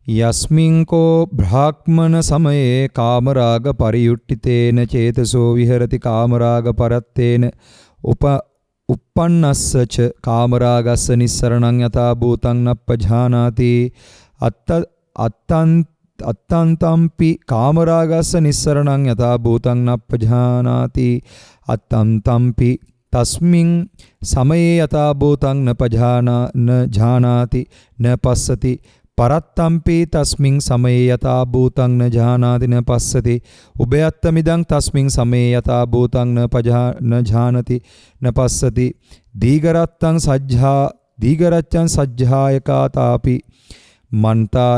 යස්මින්කෝ බ්‍රාහ්මන සමයේ කාමරාග පරියුට්ඨිතේන චේතසෝ විහෙරති කාමරාග පරත්තේන uppannassaච කාමරාගස්ස නිස්සරණං යතා භූතං නප්පජානාති අත්තන්තම්පි කාමරාගස්ස නිස්සරණං යතා භූතං නප්පජානාති අත්තන්තම්පි තස්මින් සමයේ යතා භූතං නපජානාති නපස්සති පරත්තම්පි තස්මින් සමයේ යතා භූතං නජානාති නපස්සති උභයත්තමිදං තස්මින් සමයේ යතා භූතං නජානති නපස්සති දීගරච්ඡං සජ්ජායකාතාපි මන්තා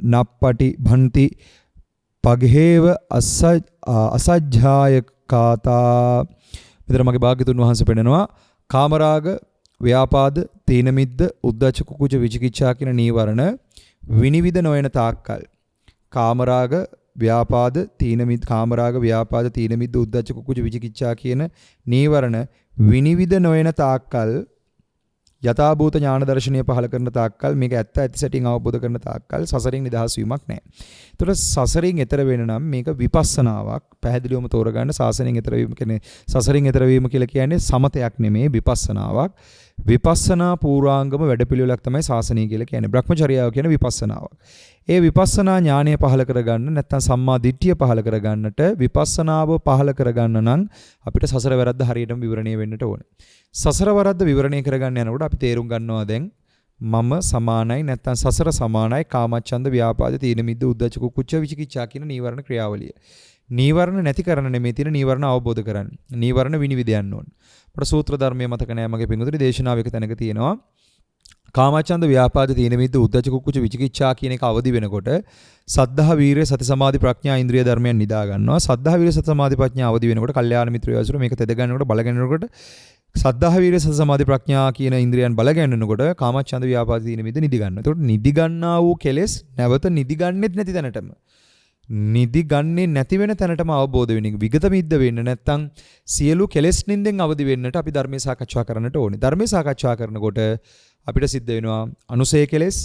නප්පටි භන්ති පග්හේව අසජ්ජායකාතා. මෙතන මගේ භාග්‍යතුන් වහන්සේ පෙන්නනවා කාමරාග ව්‍යාපාද, තීන මිද්ද, උද්ධච්ච කුකුච විචිකිච්ඡා කියන නීවරණ විනිවිද නොයන තාක්කල් කාමරාග, ව්‍යාපාද, තීන මිද්ද, කාමරාග, ව්‍යාපාද, තීන මිද්ද, උද්ධච්ච කුකුච විචිකිච්ඡා කියන නීවරණ විනිවිද නොයන තාක්කල් යථාභූත ඥාන දර්ශනීය පහල කරන තාක්කල් මේක ඇත්ත ඇති සැටින් අවබෝධ කරන තාක්කල් සසරින් නිදහස් වීමක් නැහැ. ඒතකොට සසරින් එතර වෙන නම් මේක විපස්සනාවක්. පැහැදිලිවම තෝරගන්න සාසනෙන් එතර වීම කියන්නේ සසරින් එතර වීම කියලා කියන්නේ සමතයක් නෙමෙයි විපස්සනාවක්. විපස්සනා පූර්වාංගම වැඩපිළිවෙලක් තමයි සාසනය කියලා කියන්නේ. බ්‍රහ්මචර්යාව කියන විපස්සනාවක්. ඒ විපස්සනා ඥානය පහල කරගන්න නැත්නම් සම්මා දිට්ඨිය පහල කරගන්නට විපස්සනාව පහල කරගන්න නම් අපිට සසර වැරද්ද හරියටම විවරණය වෙන්නට ඕනේ. සසර වරද්ද විවරණය කරගන්න යනකොට අපි තේරුම් ගන්නවා දැන් මම සමානයි නැත්නම් සසර සමානයි කාමච්ඡන්ද ව්‍යාපාද තීන මිද්ද උද්ධච්ච කුච්ච විචිකිච්ඡා කියන නීවරණ ක්‍රියාවලිය. නීවරණ නැති කරන්න නෙමෙයි තියෙන නීවරණ අවබෝධ කරගන්න. නීවරණ විනිවිද යන්න ඕන. අපේ සූත්‍ර ධර්මයේ මතක නැහැ මගේ පිංගුතුනි දේශනාව එක තැනක තියෙනවා. කාමච්ඡන්ද ව්‍යාපාද තීන මිද්ද උද්ධච්ච කුච්ච විචිකිච්ඡා කියන එක අවදි වෙනකොට සද්ධා වීරිය සති සමාධි ප්‍රඥා ඉන්ද්‍රිය ධර්මයන් නිදා ගන්නවා. සද්ධා වීරිය සති සමාධි ප්‍රඥා අවදි වෙනකොට කල්යාණ මිත්‍රයෝ ඇසුර මේක තෙද ගන්නකොට බල ගන්නකොට සද්ධා වීරිය සති සමාධි ප්‍රඥා කියන ඉන්ද්‍රියන් බල ගැන්වෙනකොට කාමච්ඡන්ද ව්‍යාපාද තීන මිද්ද නිදි ගන්නවා. ඒකට නිදි ගන්නා වූ කෙලෙස් නැවත නිදි ගන්නෙත් නැති තැනටම නිදි ගන්නේ නැති වෙන තැනටම අවබෝධ වෙන එක විගත මිද්ද වෙන්න නැත්නම් සියලු කෙලෙස් නින්දෙන් අවදි වෙන්නට අපි ධර්මයේ සාකච්ඡා කරන්නට ඕනේ. ධර්මයේ සාකච්ඡා කරනකොට අපිට සිද්ධ වෙනවා අනුසය කෙලෙස්,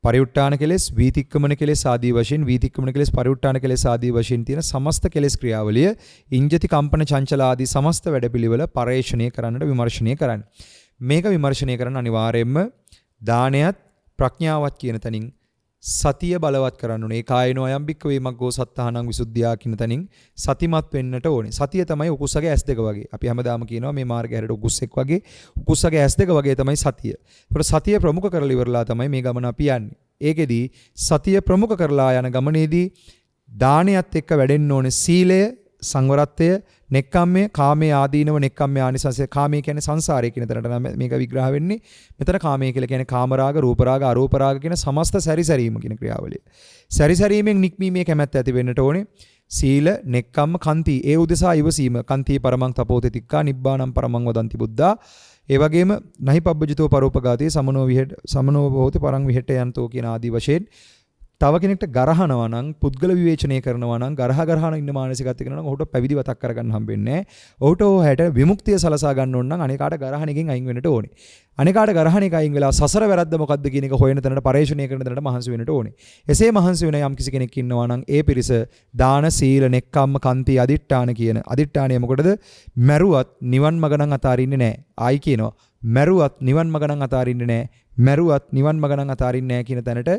පරිඋට්ටාන කෙලෙස්, වීතික්කමන කෙලෙස් ආදී වශයෙන් වීතික්කමන කෙලෙස්, පරිඋට්ටාන කෙලෙස් ආදී වශයෙන් තියෙන සමස්ත කෙලෙස් ක්‍රියාවලිය ඉන්ජති කම්පන චංචල ආදී සමස්ත වැඩපිළිවෙල පරේක්ෂණය කරන්නට විමර්ශනය කරන්න. මේක විමර්ශනය කරන්න අනිවාර්යයෙන්ම දානයත් ප්‍රඥාවත් කියන තැනින් සතිය බලවත් කරන්න ඕනේ. ඒ කායනෝ අයම්බික්ක වේමග්ගෝ සත්තහනං විසුද්ධියා කියන තැනින් සතිමත් වෙන්නට ඕනේ. සතිය තමයි උකුස්සගේ ඇස් දෙක වගේ. අපි හැමදාම කියනවා මේ මාර්ගය හැරෙට උකුස්සෙක් වගේ. උකුස්සගේ ඇස් දෙක වගේ තමයි සතිය. ඒකට සතිය ප්‍රමුඛ කරලා ඉවරලා තමයි මේ ගමන අපි යන්නේ. ඒකෙදී සතිය ප්‍රමුඛ කරලා යන ගමනේදී දානයත් එක්ක වැඩෙන්න ඕනේ සීලය, සංවරත්වය, නෙක්ඛම්මය, කාමයේ ආදීනව නෙක්ඛම්මය ආනිසංසය. කාමයේ කියන්නේ සංසාරය කියන තැනට මේක විග්‍රහ වෙන්නේ. මෙතන කාමයේ කියලා කියන්නේ කාමරාග, රූපරාග, අරූපරාග කියන සමස්ත සැරිසැරීම කියන ක්‍රියාවලිය. සැරිසැරීමෙන් නික්මීමේ කැමැත්ත ඇති වෙන්නට ඕනේ. සීල, නෙක්ඛම්ම, කන්ති. ඒ උදෙසා ඉවසීම. කන්ති පරමං තපෝති තික්ඛා නිබ්බාණං පරමං වදන්ති බුද්ධා. ඒ වගේම නහි පබ්බජිතෝ පරෝපගාතේ සමනෝ භෝති පරං විහෙට යන්තෝ කියන ආදී වශයෙන් තව කෙනෙක්ට ගරහනවා නම් පුද්ගල විවේචනය කරනවා නම් ගරහන ඉන්න මානසිකත්වයක නම් ඔහුට පැවිදි වතක් කරගන්න හම්බෙන්නේ නැහැ. ඔහුට ඔහට විමුක්තිය සලසා ගන්න ඕන නම් අනේකාට ගරහන එකෙන් අයින් වෙන්නට ඕනේ. අනේකාට ගරහන එක අයින් වෙලා සසර වැරද්ද මොකද්ද කියන එක හොයන තැනට පරිශ්‍රණය කරන තැනට මහන්සි වෙන්නට ඕනේ. එසේ මහන්සි වෙන යම් කිසි කෙනෙක් ඉන්නවා නම් ඒ පිරිස දාන, සීල, නෙක්ඛම්ම, කන්ති, අදිඨාන කියන අදිඨානය මොකටද? මරුවත් නිවන් මඟ නම් අතාරින්නේ නැහැ. ආයි කියනවා මරුවත් නිවන් මඟ නම් අතාරින්නේ නැහැ. මරුවත් නිවන් මඟ නම් අතාරින්නේ නැහැ කියන තැනට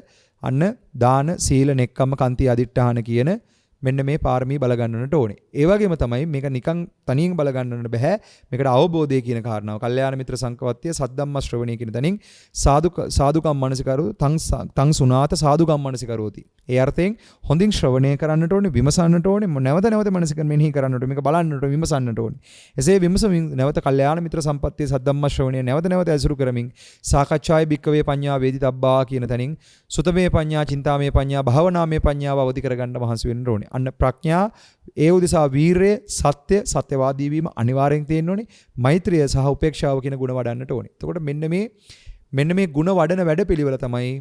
අන්න දාන, සීල, නෙක්ඛම්ම, කන්ති, අදිඨාන කියන මෙන්න මේ පාරමී බල ගන්නන්නට ඕනේ. ඒ වගේම තමයි මේක නිකන් තනියෙන් බල ගන්නන්න බෑ. මේකට අවබෝධය කියන කාරණාව. කල්යාණ මිත්‍ර සංකවත්තිය සද්ධම්ම ශ්‍රවණය කියන තැනින් සාදුකම් මනසිකරු තං සුනාත සාදුකම් මනසිකරෝති. ඒ අර්ථයෙන් හොඳින් ශ්‍රවණය කරන්නට ඕනේ, විමසන්නට ඕනේ, නැවත නැවත මනසික මෙනෙහි කරන්නට ඕනේ, මේක බලන්නට ඕනේ, විමසන්නට ඕනේ. එසේ විමසමින් නැවත කල්යාණ මිත්‍ර සම්පත්තිය සද්ධම්ම ශ්‍රවණය නැවත නැවත ඇසුරු කරමින් සාකච්ඡායේ භික්කවේ පඤ්ඤා වේදිතබ්බා කියන තැනින් සුතමේ පඤ්ඤා, චින්තාමේ පඤ්ඤා, භාවනාමේ පඤ්ඤාව අවදි කරගන්න මහන්සි වෙන්න ඕනේ. අන්න ප්‍රඥා, ඒ උදෙසා වීරය, සත්‍ය, සත්‍යවාදී වීම අනිවාර්යෙන් තියෙන්න ඕනේ. මෛත්‍රිය සහ උපේක්ෂාව කියන ගුණ වඩන්නට ඕනේ. එතකොට මෙන්න මේ ගුණ වඩන වැඩපිළිවෙල තමයි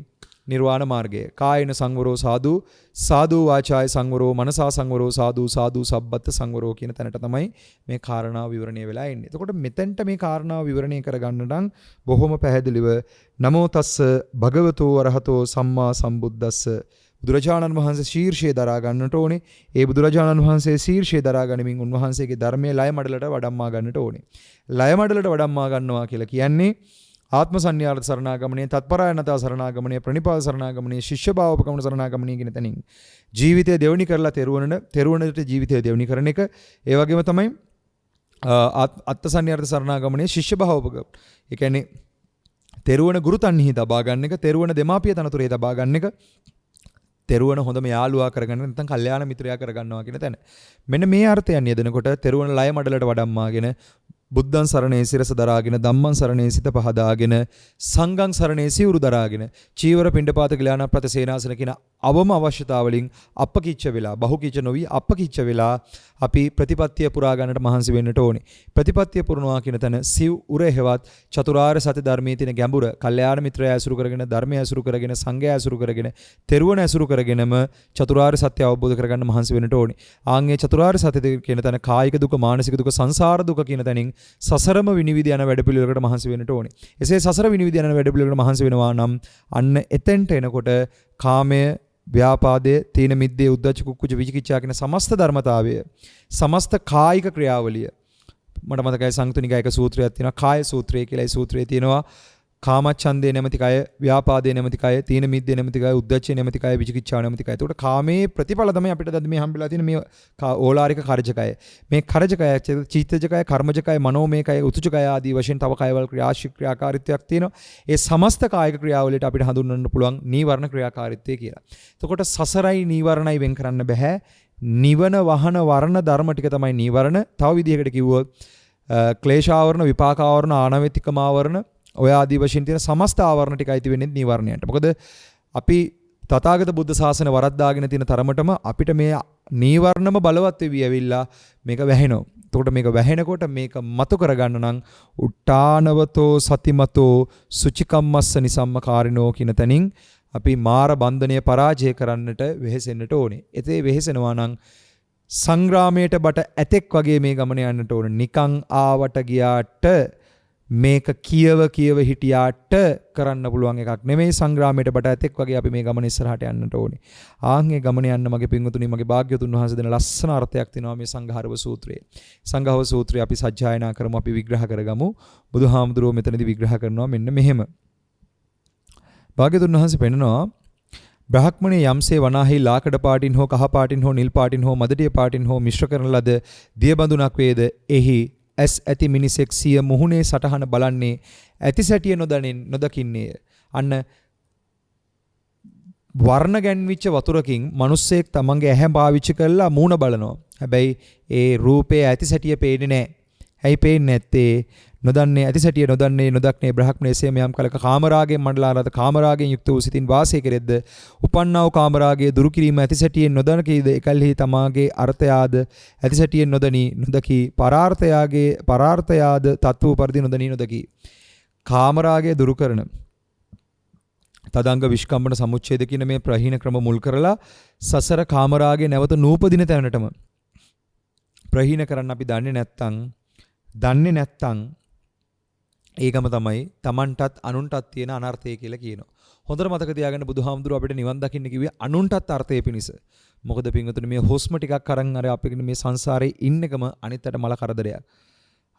නිර්වාණ මාර්ගය. කායන සංවරෝ සාදු, සාදු වාචාය සංවරෝ, මනසා සංවරෝ සාදු, සාදු සබ්බත් සංවරෝ කියන තැනට තමයි මේ කාරණාව විවරණය වෙලා ඉන්නේ. එතකොට මෙතෙන්ට මේ කාරණාව විවරණය කරගන්න නම් බොහොම පැහැදිලිව නමෝ තස්ස භගවතෝ අරහතෝ සම්මා සම්බුද්දස්ස බුදුරජාණන් වහන්සේ ශීර්ෂයේ දරා ගන්නට ඕනේ. ඒ බුදුරජාණන් වහන්සේ ශීර්ෂයේ දරා ගනිමින් උන්වහන්සේගේ ධර්මයේ ලය මඩලට වඩම්මා ගන්නට ඕනේ. ලය මඩලට වඩම්මා ගන්නවා කියලා කියන්නේ ආත්ම සංඥාර්ථ සරණාගමණය, තත්පරායනතා සරණාගමණය, ප්‍රණිපාත සරණාගමණය, ශිෂ්‍ය භාවෝපකමන සරණාගමණය කියන තැනින් ජීවිතය දෙවණි කරලා තෙරුවනට ජීවිතය දෙවණි කරන එක. ඒ වගේම තමයි අත්ත් සංඥාර්ථ සරණාගමණය, ශිෂ්‍ය භාවෝපක. ඒ කියන්නේ තෙරුවන ගුරුතන්හි තබා ගන්න එක, තෙරුවන දෙමාපිය තනතුරේ තබා ගන්න එක, තෙරුවන හොඳම යාළුවා කරගන්න නැත්නම් කල්යාණ මිත්‍රයා කරගන්නවා කියන තැන. මෙන්න මේ අර්ථයන් යෙදෙනකොට තෙරුවන ලය මඩලට වඩම්මාගෙන බුද්ධං සරණේ සිරස දරාගෙන ධම්මං සරණේ සිත පහදාගෙන සංඝං සරණේ සිවුරු දරාගෙන චීවර පිණ්ඩපාත කල්‍යාණ ප්‍රතිසේනාසන කියන අවම අවශ්‍යතාවලින් අපකිච්ච වෙලා බහුකිච්ච නොවි අපකිච්ච වෙලා අපි ප්‍රතිපත්තිය පුරා ගන්නට මහන්සි වෙන්නට ඕනේ. ප්‍රතිපත්තිය පුරනවා කියන තැන සිව් උර හේවත් චතුරාර්ය සත්‍ය ධර්මයේ තියෙන ගැඹුර කල්‍යාණ මිත්‍රය ඇසුරු කරගෙන ධර්මය ඇසුරු කරගෙන සංඝය ඇසුරු කරගෙන තෙරුවන් ඇසුරු කරගෙනම චතුරාර්ය සත්‍ය අවබෝධ කරගන්න මහන්සි වෙන්නට ඕනේ. ආන්ගේ චතුරාර්ය සත්‍ය කියන තැන කායික දුක මානසික දුක සංසාර දුක කියන තැනින් සසරම විනිවිද යන වැඩපිළිවෙලකට මහන්සි වෙන්නට ඕනේ. එසේ සසර විනිවිද යන වැඩපිළිවෙලකට මහන්සි වෙනවා නම් අන්න එතෙන්ට එනකොට කාමය, ව්‍යාපාදයේ, තීන මිද්දේ, උද්ධච්ච කුක්කුච විචිකිච්ඡා කියන සමස්ත ධර්මතාවය, සමස්ත කායික ක්‍රියාවලිය. මට මතකයි සංයුතනිකායක සූත්‍රයක් තියෙනවා, කාය සූත්‍රය කියලා. ඒ සූත්‍රයේ තියෙනවා කාමච්ඡන්දේ නැමැති කය, ව්‍යාපාදේ නැමැති කය, තීන මිද්දේ නැමැති කය, උද්ධච්චේ නැමැති කය, විචිකිච්ඡාව නැමැති කය. ඒකට කාමයේ ප්‍රතිඵල තමයි අපිට දැන් මේ හම්බෙලා තියෙන මේ ඕලාරික කරජකය. මේ කරජකය, චිත්තජකය, කර්මජකය, මනෝමය කය, උතුජකය ආදී වශයෙන් තව කයවල ක්‍රියාකාරීත්වයක් තියෙනවා. ඒ සමස්ත කායික ක්‍රියාවලට අපිට හඳුන්වන්න පුළුවන් නීවරණ ක්‍රියාකාරීත්වය කියලා. එතකොට සසරයි නීවරණයි වෙන් කරන්න බෑ. නිවන වහන වර්ණ ධර්ම ටික තමයි නීවරණ. තව විදිහකට කිව්වොත් ක්ලේශාවරණ, විපාකාවරණ, ආනවේතිකමාවරණ ඔය ආදී වශයෙන් තියෙන සමස්ත ආවරණ ටික අයිති වෙන්නේ නීවරණයට. මොකද අපි තථාගත බුද්ධ ශාසන වරද්දාගෙන තියෙන තරමටම අපිට මේ නීවරණම බලවත් වෙවි ඇවිල්ලා මේක වැහෙනවා. එතකොට මේක වැහෙනකොට මේක මතු කරගන්න නම් උට්ටානවතෝ සතිමතෝ සුචිකම්මස්ස නිසම්මකාරිනෝ කියන තැනින් අපි මාර බන්ධනය පරාජය කරන්නට වෙහෙසෙන්නට ඕනේ. එතේ වෙහෙසෙනවා නම් සංග්‍රාමයට බට ඇතෙක් වගේ මේ ගමන යන්නට ඕනේ. නිකං ආවට ගියාට මේක කියව හිටියාට කරන්න පුළුවන් එකක් නෙමෙයි. සංග්‍රාමයට බට ඇතෙක් වගේ අපි මේ ගමන ඉස්සරහට යන්නට ඕනේ. ආන්ගේ ගමන යන්න මගේ පින්වතුනි, මගේ භාග්‍යවතුන් වහන්සේ දෙන ලස්සන අර්ථයක් තියෙනවා මේ සංඝාරව සූත්‍රයේ. සංඝාරව සූත්‍රය අපි සජ්ජායනා කරමු, අපි විග්‍රහ කරගමු. බුදුහාමුදුරුවෝ මෙතනදී විග්‍රහ කරනවා මෙන්න මෙහෙම. භාග්‍යවතුන් වහන්සේ පෙන්නනවා බ්‍රහ්මණේ යම්සේ වනාහි ලාකඩ පාටින් හෝ කහ පාටින් හෝ නිල් පාටින් හෝ මදටිය පාටින් හෝ මිශ්‍ර කරන ලද දියබඳුනක් වේද එහි ඇස් ඇති මිනිසෙක් සිය මුහුණේ සටහන බලන්නේ ඇති සැටිය නොදකින්නේය. අන්න වර්ණ ගැන්විච්ච වතුරකින් මිනිස්සෙක් තමන්ගේ ඇහැ පාවිච්චි කරලා මූණ බලනවා. හැබැයි ඒ රූපේ ඇති සැටිය පේන්නේ නැහැ. ඇයි පේන්නේ නැත්තේ? නොදන්නේ ඇති සැටිය නොදක්නේ බ්‍රහ්මණේසය යම් කලක කාමරාගයෙන් මණ්ඩලාරත කාමරාගයෙන් යුක්ත වූ සිතින් වාසය කෙරෙද්ද උපන්නා වූ කාමරාගයේ දුරු කිරීම ඇති සැටියෙන් නොදන කීද එකල්හි තමාගේ අර්ථයාද ඇති සැටියෙන් නොදකි පරාර්ථයාද තත්ත්ව පරිදි නොදකි. කාමරාගය දුරු කරන තදංග විස්කම්බන සමුච්ඡේද කියන මේ ප්‍රහීන ක්‍රම මුල් කරලා සසර කාමරාගයේ නැවත නූපදින තැනටම ප්‍රහීන කරන්න අපි දන්නේ නැත්තම් ඒකම තමයි Tamanටත් අනුන්ටත් තියෙන අනර්ථය කියලා කියනවා. හොඳට මතක තියාගන්න බුදුහාමුදුරුවෝ අපිට නිවන් දකින්න කිව්වේ අනුන්ටත් අර්ථය පිණිස. මොකද පින්වතුනි මේ හොස්ම ටිකක් අරන් අර අපේ මේ සංසාරේ ඉන්න එකම අනිත්තට මල කරදරයක්.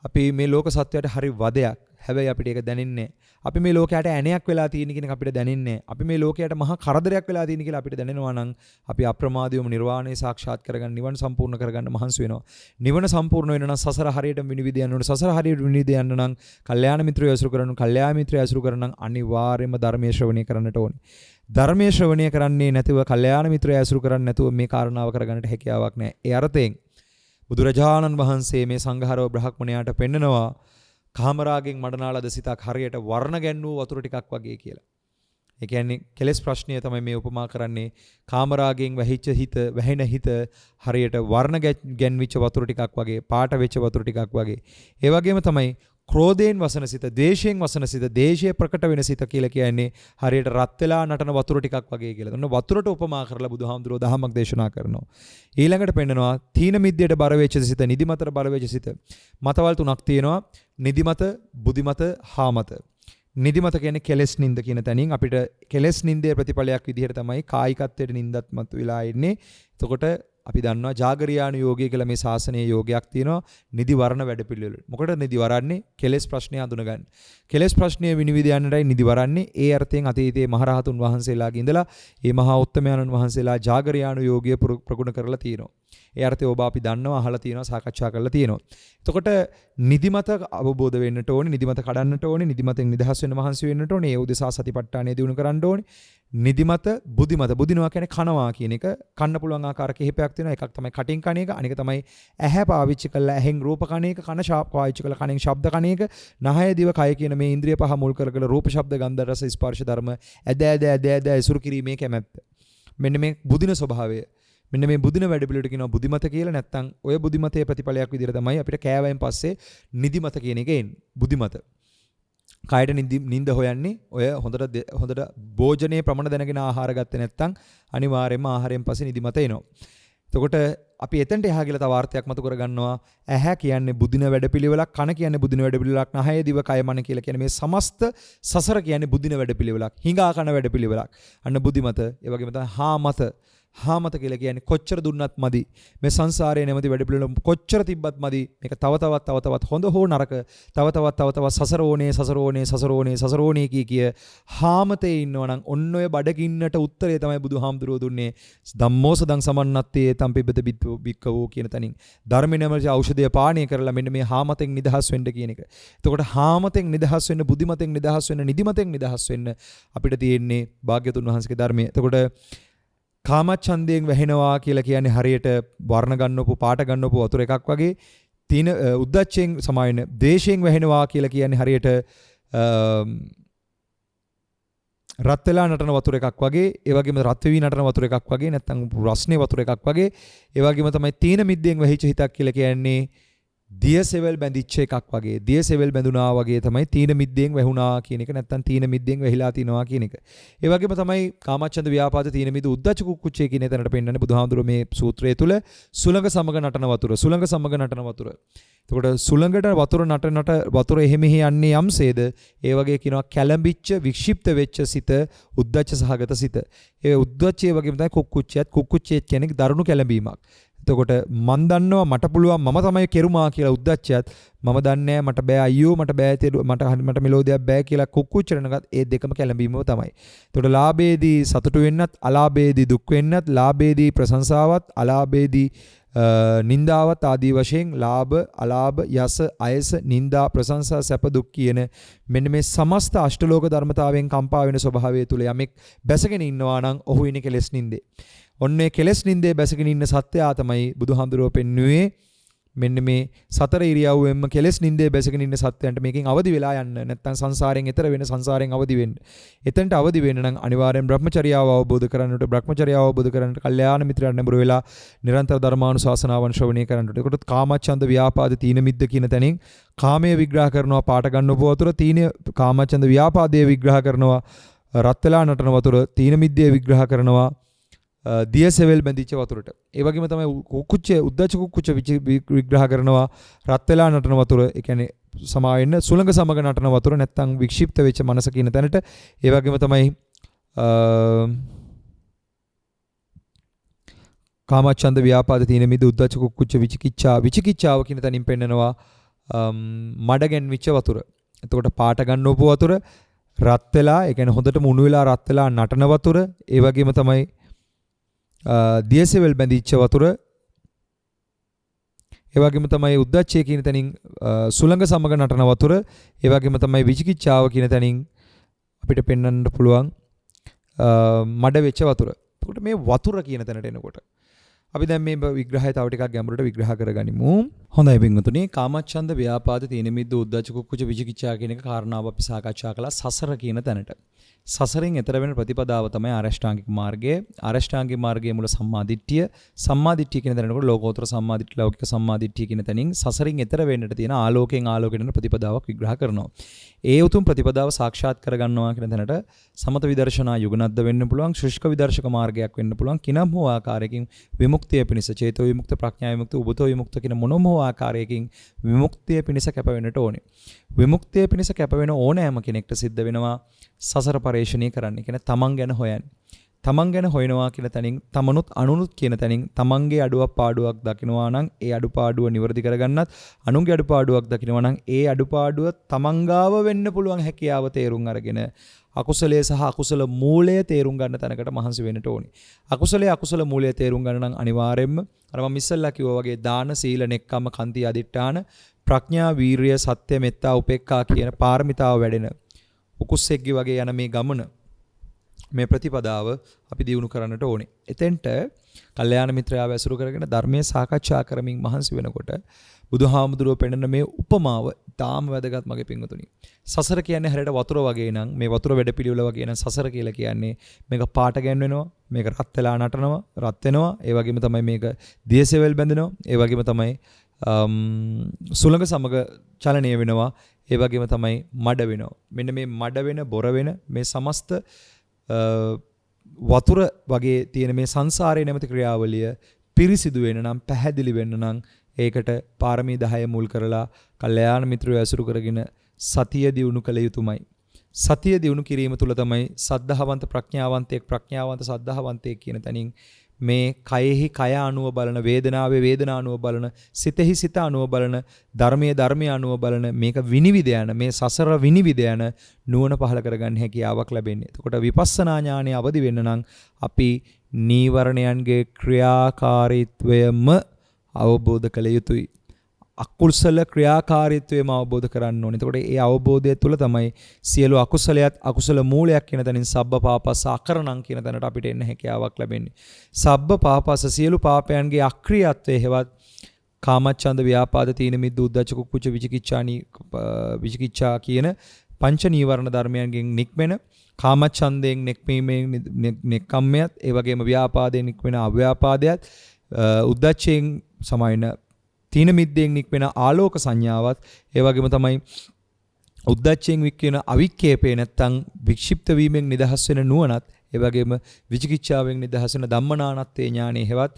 අපි මේ ලෝක සත්‍යයට හරි වදයක්. හැබැයි අපිට ඒක දැනෙන්නේ නැහැ. අපි මේ ලෝකයට ඇණයක් වෙලා තියෙන කෙනෙක් අපිට දැනෙන්නේ නැහැ. අපි මේ ලෝකයට මහා කරදරයක් වෙලා තියෙන කියලා අපිට දැනෙනවා නම් අපි අප්‍රමාදීවම නිර්වාණය සාක්ෂාත් කරගන්න, නිවන සම්පූර්ණ කරගන්න මහන්සි වෙනවා. නිවන සම්පූර්ණ වෙන්න නම් සසර හරියට විනිවිද යන්න ඕනේ. සසර හරියට විනිවිද යන්න නම් කල්යාණ මිත්‍රය ඇසුරු කරන්න, කල්යාණ මිත්‍රය ඇසුරු කරන්න නම් අනිවාර්යයෙන්ම ධර්මයේ ශ්‍රවණය කරන්නට ඕනේ. ධර්මයේ ශ්‍රවණය කරන්නේ නැතුව, කල්යාණ මිත්‍රය ඇසුරු කරන්නේ නැතුව මේ කාරණාව කරගන්නට හැකියාවක් නැහැ. ඒ අර්ථයෙන් බුදුරජාණන් වහන්සේ මේ සංඝාරව බ්‍රහ්මණයාට පෙන්නනවා කාමරාගෙන් මඩනාලද සිතක් හරියට වර්ණ ගැන්වූ වතුර ටිකක් වගේ කියලා. ඒ කියන්නේ කෙලෙස් ප්‍රශ්නය තමයි මේ උපමා කරන්නේ. කාමරාගෙන් වැහෙන හිත හරියට වර්ණ ගැන්විච්ච වතුර ටිකක් වගේ, පාට වෙච්ච වතුර ටිකක් වගේ. ඒ වගේම තමයි ක්‍රෝධයෙන් වසන සිත, ද්වේෂයෙන් වසන සිත, ද්වේෂය ප්‍රකට වෙන සිත කියලා කියන්නේ හරියට රත් වෙලා නටන වතුර ටිකක් වගේ කියලා. ඔන්න වතුරට උපමා කරලා බුදුහාමුදුරුවෝ දහමක් දේශනා කරනවා. ඊළඟට පෙන්නනවා තීන මිද්දයට බර වෙච්ච සිත, නිදිමතට බර වෙච්ච සිත. මතවල් තුනක් තියෙනවා. නිදිමත, බුද්ධිමත, හාමත. නිදිමත කියන්නේ කෙලෙස් නින්ද කියන තැනින් අපිට කෙලෙස් නින්දේ ප්‍රතිඵලයක් විදිහට තමයි කායිකත්වයට නින්දත් මත වෙලා ඉන්නේ. එතකොට අපි දන්නවා ජාගරියාණු යෝගය කියලා මේ ශාසනයේ යෝගයක් තියෙනවා. නිදි වරණ වැඩපිළිවෙල. මොකටද නිදි වරන්නේ? කෙලෙස් ප්‍රශ්නය අඳුනගන්න. කෙලෙස් ප්‍රශ්නය විනිවිද යන්නටයි නිදි වරන්නේ. ඒ අර්ථයෙන් අතීතයේ මහරහතුන් වහන්සේලාගේ ඉඳලා මේ මහා උත්තමයන්න් වහන්සේලා ජාගරියාණු යෝගය ප්‍රගුණ කරලා තියෙනවා. ඒ අර්ථය ඔබ අපි දන්නවා, අහලා තියෙනවා, සාකච්ඡා කරලා තියෙනවා. එතකොට නිදිමත අවබෝධ වෙන්නට ඕනේ, නිදිමත කඩන්නට ඕනේ, නිදිමතෙන් නිදහස් වෙන්න මහන්සි වෙන්නට ඕනේ. ඒ උදෙසා සතිපට්ඨානය දිනු කරන්න ඕනේ. නිදිමත බුදිනවා කියන්නේ කනවා කියන එක. කන්න පුළුවන් ආකාර කිහිපයක් තියෙනවා. එකක් තමයි කටින් කණ එක, අනික තමයි ඇහැ පාවිච්චි කරලා ඇහෙන් රූප කණ එක, කන පාවිච්චි කරලා කනෙන් ශබ්ද කණ එක, නහය දිව කය කියන මේ ඉන්ද්‍රිය පහ මුල් කරගෙන රූප ශබ්ද ගන්ධ රස ස්පර්ශ ධර්ම ඇද ඉසුරු කිරීමේ කැමැත්ත. මෙන්න මේ බුදින ස්වභාවය. මෙන්න මේ බුදින වැඩ පිළිවෙලට කියනවා බුදිමත කියලා. නැත්නම් ඔය බුදිමතේ ප්‍රතිඵලයක් විදිහට තමයි අපිට කෑවෙන් පස්සේ නිදිමත කියන එක එන්නේ. බුදිමත. කායට නිින්ද හොයන්නේ ඔය හොඳට භෝජනයේ ප්‍රමාණ දැනගෙන ආහාර ගත්තේ නැත්නම් අනිවාර්යයෙන්ම ආහාරයෙන් පස්සේ නිදිමත එනවා. එතකොට අපි එතනට එහා ගිහලා තව අර්ථයක් මතු කරගන්නවා. ඇහැ කියන්නේ බුදින වැඩපිළිවෙලක්, කන කියන්නේ බුදින වැඩපිළිවෙලක්, නහය දිව කය මන කියලා කියන්නේ මේ සමස්ත සසර කියන්නේ බුදින වැඩපිළිවෙලක්, හිඟා කන වැඩපිළිවෙලක්. අන්න බුදිමත. ඒ වගේම තමයි හාමත කියලා කියන්නේ කොච්චර දුන්නත් මදි. මේ සංසාරයේ නැමැති වැඩපිළිවෙල කොච්චර තිබ්බත් මදි. මේක තව තවත් හොඳ හෝ නරක තව තවත් සසර ඕනේ කිය හාමතේ ඉන්නවනම් ඔන්න ඔය බඩගින්නට උත්තරේ තමයි බුදුහාමුදුරුවෝ දුන්නේ. ධම්මෝසදං සමන්නත්තේ තම්පිබ්බත බික්කවෝ කියන තැනින් ධර්මයේ නැමැති ඖෂධය පානය කරලා මෙන්න මේ හාමතෙන් නිදහස් වෙන්න කියන එක. එතකොට හාමතෙන් නිදහස් වෙන්න, බුද්ධිමතෙන් නිදහස් වෙන්න, නිදිමතෙන් නිදහස් වෙන්න අපිට තියෙන්නේ භාග්‍යතුන් වහන්සේගේ ධර්මයේ. එතකොට කාමච්ඡන්දයෙන් වැහෙනවා කියලා කියන්නේ හරියට වර්ණ ගන්නවපු පාට ගන්නවපු වතුර එකක් වගේ. තීන උද්දච්චයෙන් සමායන දේශයෙන් වැහෙනවා කියලා කියන්නේ හරියට රත් වෙලා නටන වතුර එකක් වගේ. ඒ වගේම රත් වෙවි නටන වතුර එකක් වගේ. නැත්නම් රස්නේ වතුර එකක් වගේ. ඒ වගේම තමයි තීන මිද්දෙන් වැහිච්ච හිතක් කියලා කියන්නේ දියසෙවල් බැඳිච්ච එකක් වගේ. දියසෙවල් බැඳුනා වගේ තමයි තීන මිද්දෙන් වැහුණා කියන එක. නැත්නම් තීන මිද්දෙන් වැහිලා තිනවා කියන එක. ඒ වගේම තමයි කාමච්ඡන්ද ව්‍යාපාද තීන මිද්ද උද්දච්ච කුක්කුච්චේ කියන තැනට පෙන්නන්නේ බුදුහාමුදුරුවෝ මේ සූත්‍රය තුල සුළඟ සමග නටන වතුර. එතකොට සුළඟට වතුර එහෙ යන්නේ යම්සේද ඒ වගේ කියනවා කැළඹිච්ච වික්ෂිප්ත වෙච්ච සිත උද්දච්ච සහගත සිත. ඒ උද්දච්චය වගේම තමයි කුක්කුච්චේ කියන්නේ දරුණු කැළඹීමක්. එතකොට මන් දන්නවා මට පුළුවන් මම තමයි කෙරුමා කියලා උද්දච්චයත්, මම දන්නේ මට බෑ අයියෝ මට බෑ මට මෙලෝදියක් බෑ කියලා කුක්කුච්චරනකත් ඒ දෙකම කැළඹීමම තමයි. එතකොට ලාභයේදී සතුටු වෙන්නත්, අලාභයේදී දුක් වෙන්නත්, ලාභයේදී ප්‍රශංසාවත්, අලාභයේදී නින්දාවත් ආදී වශයෙන් ලාභ, අලාභ, යස, අයස, නින්දා, ප්‍රශංසා, සැප, දුක් කියන මෙන්න මේ සමස්ත අෂ්ටලෝක ධර්මතාවයෙන් කම්පා වෙන ස්වභාවය තුල යමෙක් බැසගෙන ඉන්නවා නම් ඔහු ඉන්නේ කෙලෙස් නින්දේ. ඔන්නේ කෙලෙස් නින්දේ බැසගෙන ඉන්න සත්‍යයා තමයි බුදුහාමුදුරුවෝ පෙන්වුවේ. මෙන්න මේ සතර ඉරියව්වෙන්ම කෙලෙස් නින්දේ බැසගෙන ඉන්න සත්‍යයන්ට මේකෙන් අවදි වෙලා යන්න, නැත්නම් සංසාරයෙන් එතර වෙන, සංසාරයෙන් අවදි වෙන්න. එතනට අවදි වෙන්න නම් අනිවාර්යෙන් බ්‍රහ්මචර්යාව අවබෝධ කරගන්නට කල්යාණ මිත්‍රයන් නැඹුරු වෙලා නිරන්තර ධර්මානුශාසනාවන් ශ්‍රවණය කරන්නට. ඒකට කාමච්ඡන්ද ව්‍යාපාද තීන මිද්ද කියන තැනින් කාමයේ විග්‍රහ කරනවා පාට ගන්නව වතුර, තීන කාමච්ඡන්ද ව්‍යාපාදයේ විග්‍රහ කරනවා රත් වෙලා නටන වතුර, තීන මිද්දේ විග්‍රහ කරනවා දියසෙවල් බැඳිච්ච වතුරට. ඒ වගේම තමයි උද්දච්ච කුක්කුච්ච විග්‍රහ කරනවා රත් වෙලා නටන වතුර. ඒ කියන්නේ සමාවෙන්න සුළඟ සමග නටන වතුර, නැත්නම් වික්ෂිප්ත වෙච්ච මනස කියන තැනට. ඒ වගේම තමයි කාමච්ඡන්ද ව්‍යාපාද තීන මිද්ද උද්දච්ච කුක්කුච්ච විචිකිච්ඡාව කියන තැනින් පෙන්නනවා මඩ ගැන්විච්ච වතුර. එතකොට පාට ගන්නවපු වතුර රත් වෙලා, ඒ කියන්නේ හොඳට මුණු වෙලා රත් වෙලා නටන වතුර. ඒ වගේම තමයි දියසෙවල් බැඳිච්ච වතුර. ඒ වගේම තමයි උද්දච්චය කියන තැනින් සුළඟ සමග නටන වතුර. ඒ වගේම තමයි විචිකිච්ඡාව කියන තැනින් අපිට පෙන්වන්න පුළුවන් මඩ වෙච්ච වතුර. එතකොට මේ වතුර කියන තැනට එනකොට අපි දැන් මේ විග්‍රහය තව ටිකක් ගැඹුරට විග්‍රහ කරගනිමු. හොඳයි පින්වතුනි, කාමච්ඡන්ද ව්‍යාපාද තීන මිද්ද උද්දච්ච කුක්කුච්ච විචිකිච්ඡා කියන එක කාරණාව අපි සාකච්ඡා කළා සසර කියන තැනට. සසරින් එතර වෙන ප්‍රතිපදාව තමයි ආරෂ්ඨාංගික මාර්ගය. ආරෂ්ඨාංගික මාර්ගයේ මුල සම්මාදිට්ඨිය. සම්මාදිට්ඨිය කියන තැනකට ලෝකෝත්තර සම්මාදිට්ඨිය, ලෞකික සම්මාදිට්ඨිය කියන තැනින් සසරින් එතර වෙන්නට තියෙන ආලෝකයෙන් ආලෝකයට යන ප්‍රතිපදාවක් විග්‍රහ කරනවා. ඒ උතුම් ප්‍රතිපදාව සාක්ෂාත් කරගන්නවා කියන තැනට සමත විදර්ශනා යුගනද්ද වෙන්න පුළුවන්, ශුෂ්ක විදර්ශක මාර්ගයක් වෙන්න පුළුවන්. කිනම් හෝ ආකාරයකින් විමුක්තිය පිණිස, චේතෝ විමුක්ත, ප්‍රඥා විමුක්ත, උබතෝ විමුක්ත කියන මොනම හෝ ආකාරයකින් විමුක්තිය පිණිස කැප වෙන්නට ඕනේ. විමුක්තිය පිණිස කැප වෙන ඕනෑම කෙනෙක්ට සිද්ධ වෙනවා සසර පරිශ්‍රණය කරන්න. කියන්නේ තමන් ගැන හොයන්නේ. තමන් ගැන හොයනවා කියන තැනින් තමනුත් අනුනුත් කියන තැනින් තමන්ගේ අඩුවක් පාඩුවක් දකිනවා නම් ඒ අඩුපාඩුව නිවැරදි කරගන්නත් අනුන්ගේ අඩුපාඩුවක් දකිනවා නම් ඒ අඩුපාඩුව තමන්ගාව වෙන්න පුළුවන් හැකියාව තේරුම් අරගෙන අකුසලයේ සහ අකුසල මූලය තේරුම් ගන්න තැනකට මහන්සි වෙන්නට ඕනේ. අකුසලයේ අකුසල මූලය තේරුම් ගන්න නම් අනිවාර්යයෙන්ම අර මම ඉස්සෙල්ලා කිව්වා වගේ දාන සීල නෙක්ඛම්ම කන්ති අදිඨාන ප්‍රඥා වීරිය සත්‍ය මෙත්තා උපේක්ඛා කියන පාරමිතාව වැඩෙන උකුස්සෙක්ගේ වගේ යන මේ ගමන මේ ප්‍රතිපදාව අපි දියුණු කරන්නට ඕනේ. එතෙන්ට කල්යාණ මිත්‍රයාව ඇසුරු කරගෙන ධර්මයේ සාකච්ඡා කරමින් මහන්සි වෙනකොට බුදුහාමුදුරුවෝ පෙන්නන මේ උපමාව තාම වැදගත් මගේ පින්වතුනි. සසර කියන්නේ හැරයට වතුර වගේ නම් මේ වතුර වැඩපිළිවෙල වගේ නම් සසර කියලා කියන්නේ මේක පාට ගැන්වෙනවා, මේක රත් වෙලා නටනවා, රත් වෙනවා, ඒ වගේම තමයි මේක දියසෙවල් බැඳෙනවා, ඒ වගේම තමයි සුළඟ සමග චලනය වෙනවා, ඒ වගේම තමයි මඩ වෙනවා. මෙන්න මේ මඩ වෙන, බොර වෙන මේ සමස්ත වතුර වගේ තියෙන මේ සංසාරයේ නැමැති ක්‍රියාවලිය පිරිසිදු වෙන්න නම්, පැහැදිලි වෙන්න නම් ඒකට පාරමී 10 මුල් කරලා කල්යාණ මිත්‍රයෝ ඇසුරු කරගෙන සතිය දියුණු කළ යුතුමයි. සතිය දියුණු කිරීම තුළ තමයි සද්ධාවන්ත ප්‍රඥාවන්තයෙක්, ප්‍රඥාවන්ත සද්ධාවන්තයෙක් කියන තැනින් මේ කයෙහි කය අනුව බලන, වේදනාවේ වේදනා අනුව බලන, සිතෙහි සිත අනුව බලන, ධර්මයේ අනුව බලන මේක විනිවිද යන, මේ සසර විනිවිද යන නුවණ පහළ කරගන්න හැකියාවක් ලැබෙන්නේ. එතකොට විපස්සනා ඥානය අවදි වෙන්න නම් අපි නීවරණයන්ගේ ක්‍රියාකාරීත්වයම අවබෝධ කළ යුතුයි. අකුසල ක්‍රියාකාරීත්වයම අවබෝධ කරන්න ඕනේ. එතකොට ඒ අවබෝධය තුළ තමයි සියලු අකුසලයක් අකුසල මූලයක් කියන තැනින් සබ්බ පාපස්ස අකරණං කියන තැනට අපිට එන්න හැකියාවක් ලැබෙන්නේ. සබ්බ පාපස්ස සියලු පාපයන්ගේ අක්‍රියත්වයේ හෙවත් කාමච්ඡන්ද ව්‍යාපාද තීන මිද්ද උද්ධච්ච කුක්කුච්ච විචිකිච්ඡා කියන පංච නීවරණ ධර්මයන්ගෙන් නික්මෙන, කාමච්ඡන්දයෙන් නික්මීමේ නෙක්ඛම්මයත්, ඒ වගේම ව්‍යාපාදයෙන් නික්මෙන අව්‍යාපාදයත්, උද්ධච්චයෙන් සමායන තීන මිද්දෙන් නික්වෙන ආලෝක සංඥාවත්, ඒ වගේම තමයි උද්දච්චයෙන් වික්වෙන අවික්කේපේ නැත්තම් වික්ෂිප්ත වීමෙන් නිදහස් වෙන නුවණත්, ඒ වගේම විචිකිච්ඡාවෙන් නිදහස් වෙන ධම්මනානත්තේ ඥානෙ හෙවත්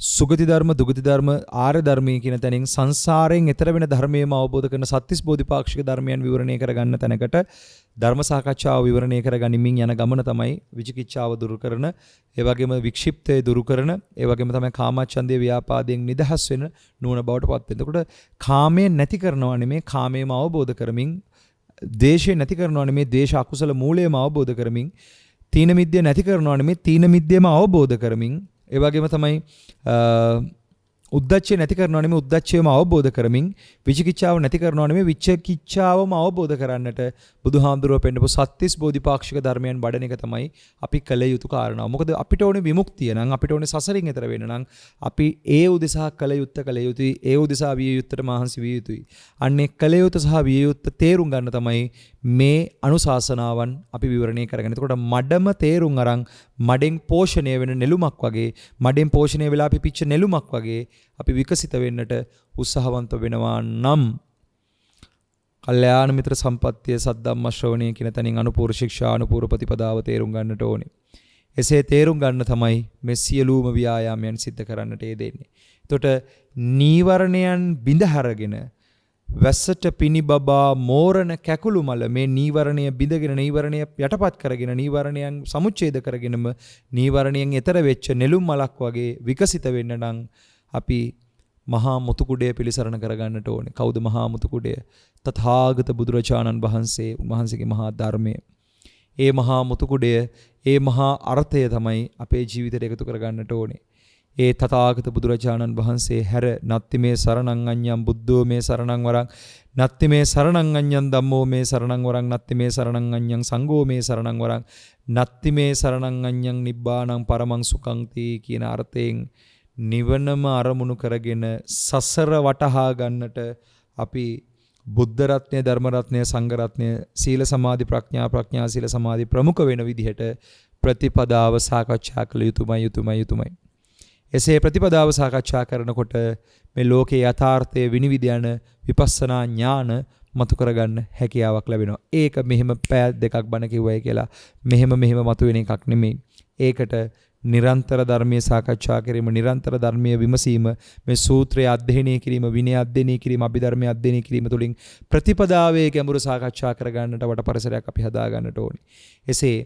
සුගති ධර්ම, දුගති ධර්ම, ආර්ය ධර්මී කියන තැනින් සංසාරයෙන් එතර වෙන ධර්මයේම අවබෝධ කරන සත්‍තිස් බෝධිපාක්ෂික ධර්මයන් විවරණය කරගන්න තැනකට ධර්ම සාකච්ඡාව විවරණය කරගනිමින් යන ගමන තමයි විචිකිච්ඡාව දුරු කරන, ඒ වගේම වික්ෂිප්තය දුරු කරන, ඒ වගේම තමයි කාමච්ඡන්දේ ව්‍යාපාදයෙන් නිදහස් වෙන නුවණ බවට පත් වෙන. එතකොට කාමයෙන් නැති කරනවා නෙමේ, කාමයේම අවබෝධ කරමින්, ද්වේෂය නැති කරනවා නෙමේ, ද්වේෂ අකුසල මූලයම අවබෝධ කරමින්, තීන මිද්දය නැති කරනවා නෙමේ, තීන මිද්දයම අවබෝධ කරමින්, ඒ වගේම තමයි උද්දච්චය නැති කරනවා නෙමෙයි, උද්දච්චයම අවබෝධ කරමින්, විචිකිච්ඡාව නැති කරනවා නෙමෙයි, විචිකිච්ඡාවම අවබෝධ කරන්නට බුදුහාමුදුරුවෝ පෙන්නපු සත්‍තිස් බෝධිපාක්ෂික ධර්මයන් වඩන එක තමයි අපි කළ යුතු කාරණාව. මොකද අපිට ඕනේ විමුක්තිය නම්, අපිට ඕනේ සසරින් එතර වෙන්න නම් අපි ඒ උදෙසා කළ යුතුයි, ඒ උදෙසා විය යුත්තට මහන්සි විය යුතුයි. අන්නේ කළ යුතු සහ විය යුත්ත තේරුම් ගන්න තමයි මේ අනුශාසනාවන් අපි විවරණය කරගෙන. එතකොට මඩම තේරුම් අරන් මඩෙන් පෝෂණය වෙන නෙළුමක් වගේ, මඩෙන් පෝෂණය වෙලා පිපිච්ච නෙළුමක් වගේ අපි විකසිත වෙන්නට උත්සාහවන්ත වෙනවා නම් කල්යාණ මිත්‍ර සම්පත්තිය සද්ධම්ම ශ්‍රවණය කියන තැනින් අනුපූර්ව ශික්ෂා අනුපූර්ව ප්‍රතිපදාව තේරුම් ගන්නට ඕනේ. එසේ තේරුම් ගන්න තමයි මේ සියලුම ව්‍යායාමයන් සිද්ධ කරන්නට යෙදෙන්නේ. එතකොට නීවරණයන් බිඳහරගෙන වැස්සට පිනිබබා මෝරණ කැකුළු මල මේ නීවරණය බිඳගෙන, නීවරණය යටපත් කරගෙන, නීවරණයන් සමුච්ඡේද කරගෙනම නීවරණයෙන් එතර වෙච්ච නෙළුම් මලක් වගේ විකසිත වෙන්න නම් අපි මහා මුතු කුඩය පිළිසරණ කරගන්නට ඕනේ. කවුද මහා මුතු කුඩය? තථාගත බුදුරජාණන් වහන්සේ, උන්වහන්සේගේ මහා ධර්මය. ඒ මහා මුතු කුඩය, ඒ මහා අර්ථය තමයි අපේ ජීවිතයට එකතු කරගන්නට ඕනේ. ඒ තථාගත බුදුරජාණන් වහන්සේ හැර නත්ති මේ සරණං අඤ්ඤං බුද්ධෝ මේ සරණං වරං, නත්ති මේ සරණං අඤ්ඤං ධම්මෝ මේ සරණං වරං, නත්ති මේ සරණං අඤ්ඤං සංඝෝ මේ සරණං වරං, නත්ති මේ සරණං අඤ්ඤං නිබ්බාණං පරමං සුඛං තී කියන අර්ථයෙන් නිවනම අරමුණු කරගෙන සසර වටහා ගන්නට අපි බුද්ධ රත්නය, ධර්ම රත්නය, සංඝ රත්නය, සීල සමාධි ප්‍රඥා සීල සමාධි ප්‍රමුඛ වෙන විදිහට ප්‍රතිපදාව සාකච්ඡා කළ යුතුමයි. එසේ ප්‍රතිපදාව සාකච්ඡා කරනකොට මේ ලෝකේ යථාර්ථයේ විනිවිද යන විපස්සනා ඥාන මතු කරගන්න හැකියාවක් ලැබෙනවා. ඒක මෙහෙම පෑ දෙකක් බණ කිව්වයි කියලා මෙහෙම මතුවෙන එකක් නෙමෙයි. ඒකට නිරන්තර ධර්මයේ සාකච්ඡා කිරීම, නිරන්තර ධර්මයේ විමසීම, මේ සූත්‍රය අධ්‍යයනය කිරීම, විනය අධ්‍යයනය කිරීම, අභිධර්මයේ අධ්‍යයනය කිරීම තුළින් ප්‍රතිපදාවේ ගැඹුරු සාකච්ඡා කරගන්නට වට පරිසරයක් අපි හදා ගන්නට ඕනේ. එසේ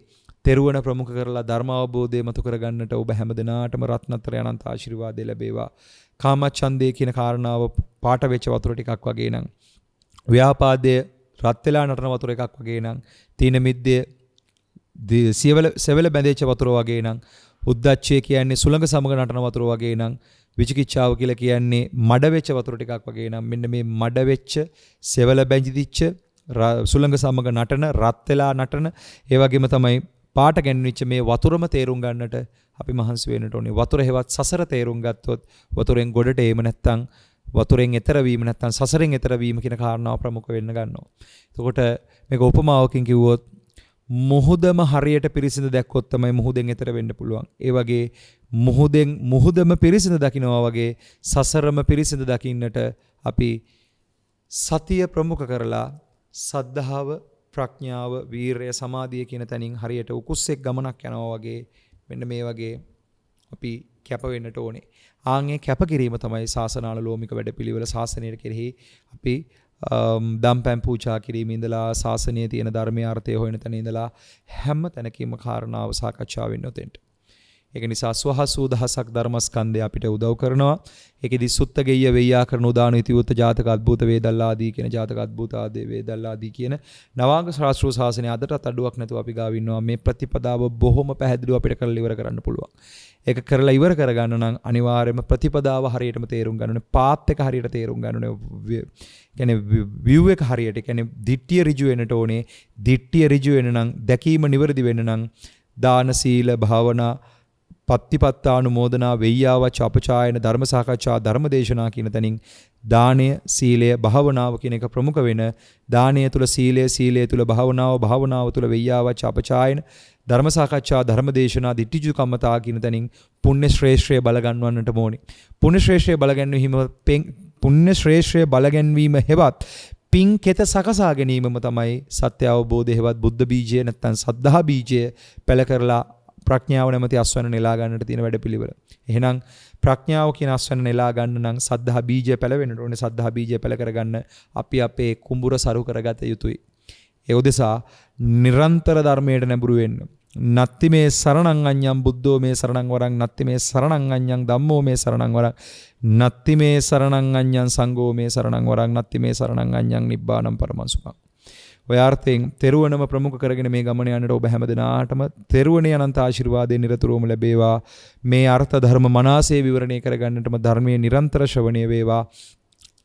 තෙරුවන ප්‍රමුඛ කරලා ධර්ම අවබෝධය මතු කරගන්නට ඔබ හැමදෙනාටම රත්නත්‍රය අනන්ත ආශිර්වාදය ලැබේවා. කාමච්ඡන්දේ කියන කාරණාව පාට වෙච්ච වතුර ටිකක් වගේ නම්, ව්‍යාපාදයේ රත් වෙලා නටන වතුර එකක් වගේ නම්, තීන මිද්දේ සෙවල බැඳෙච්ච වතුර වගේ නම්, උද්දච්චය කියන්නේ සුළඟ සමග නටන වතුර වගේ නම්, විචිකිච්ඡාව කියලා කියන්නේ මඩ වෙච්ච වතුර ටිකක් වගේ නම්, මෙන්න මේ මඩ වෙච්ච සෙවල බැඳිච්ච සුළඟ සමග නටන රත් වෙලා නටන ඒ වගේම තමයි පාට ගැන්විච්ච මේ වතුරම තේරුම් ගන්නට අපි මහන්සි වෙන්නට ඕනේ. වතුර හේවත් සසර තේරුම් ගත්තොත් වතුරෙන් ගොඩට ඒම නැත්තම් වතුරෙන් එතර වීම නැත්තම් සසරෙන් එතර වීම කියන කාරණාව ප්‍රමුඛ වෙන්න ගන්නවා. එතකොට මේක උපමාවකින් කිව්වොත් මුහුදම හරියට පිරිසිදු දැක්කොත් තමයි මුහුදෙන් එතර වෙන්න පුළුවන්. ඒ වගේ මුහුදම පිරිසිදු දකින්නවා වගේ සසරම පිරිසිදු දකින්නට අපි සතිය ප්‍රමුඛ කරලා සද්ධාව, ප්‍රඥාව, වීරය, සමාධිය කියන තැනින් හරියට උකුස්සෙක් ගමනක් යනවා වගේ මෙන්න මේ වගේ අපි කැප වෙන්නට ඕනේ. ආන්ගේ කැපකිරීම තමයි ශාසනානුලෝමික වැඩපිළිවෙල. ශාසනයට කෙරෙහි අපි දම්පැන් පූජා කිරීමේ ඉඳලා ශාසනයේ තියෙන ධර්මයේ අර්ථය හොයන තැන ඉඳලා හැම තැනකීම කාරණාව සාකච්ඡා වෙන්න උතෙන්ට. ඒක නිසා ස්වහසූ දහසක් ධර්මස්කන්ධය අපිට උදව් කරනවා. ඒකෙදි සුත්ත ගෙය්‍ය වෙయ్యා කරන උදාන ඉතිවුත් ජාතක අද්භූත වේදල්ලාදී කියන ජාතක අද්භූත ආදී වේදල්ලාදී කියන නවාංග ශාස්ත්‍රීය ශාසනය අදටත් අඩුවක් නැතුව අපි ගාව ඉන්නවා. මේ ප්‍රතිපදාව බොහොම පැහැදිලිව අපිට කරලා ඉවර කරන්න පුළුවන්. ඒක කරලා ඉවර කරගන්න නම් අනිවාර්යයෙන්ම ප්‍රතිපදාව හරියටම තේරුම් ගන්න ඕනේ. පාත් එක හරියට තේරුම් ගන්න ඕනේ. කියන්නේ view එක හරියට, කියන්නේ දිට්ඨිය ඍජු වෙන්නට ඕනේ. දිට්ඨිය ඍජු වෙන්න නම්, දැකීම නිවැරදි වෙන්න නම් දාන, සීල, භාවනා, පත්තිපත්තානුමෝදනා, වෙయ్యාවච, අපචායන, ධර්ම සාකච්ඡා, ධර්ම දේශනා කියන තැනින් දානය, සීලය, භාවනාව කියන එක ප්‍රමුඛ වෙන. දානය තුල සීලය, සීලය තුල භාවනාව, භාවනාව තුල වෙయ్యාවච, අපචායන, ධර්ම සාකච්ඡා, ධර්ම දේශනා, දිට්ඨිජු කම්මතා කියන තැනින් පුණ්‍ය ශ්‍රේෂ්ඨය බල ගන්නවන්නට ඕනේ. පුණ්‍ය ශ්‍රේෂ්ඨය බල ගැනීම පුණ්‍ය ශ්‍රේෂ්ඨය බල ගැනීම හෙවත් පින් කෙත සකසා ගැනීමම තමයි සත්‍ය අවබෝධය හෙවත් බුද්ධ බීජය නැත්නම් සද්ධා බීජය පළ කරලා ප්‍රඥාව නැමැති අස්වැන්න නෙලා ගන්නට තියෙන වැඩපිළිවෙල. එහෙනම් ප්‍රඥාව කියන අස්වැන්න නෙලා ගන්න නම් සද්ධා බීජය පළ වෙන්නට ඕනේ. සද්ධා බීජය පළ කරගන්න අපි අපේ කුඹුර සරු කරගත යුතුයි. ඒ උදෙසා නිරන්තර ධර්මයට නැඹුරු වෙන්න. නත්ති මේ සරණං අඤ්ඤං බුද්ධෝ මේ සරණං වරං, නත්ති මේ සරණං අඤ්ඤං ධම්මෝ මේ සරණං වරං, නත්ති මේ සරණං අඤ්ඤං සංඝෝ මේ සරණං වරං, නත්ති මේ සරණං අඤ්ඤං නිබ්බාණං පරමං සුඛං. ඔය අර්ථයෙන් තෙරුවනම ප්‍රමුඛ කරගෙන මේ ගමන යන්නට ඔබ හැමදෙනාටම තෙරුවනේ අනන්ත ආශිර්වාදයෙන් නිරතුරුවම ලැබේවා. මේ අර්ථ ධර්ම මනසේ විවරණය කරගන්නටම ධර්මයේ නිරන්තර ශ්‍රවණය වේවා.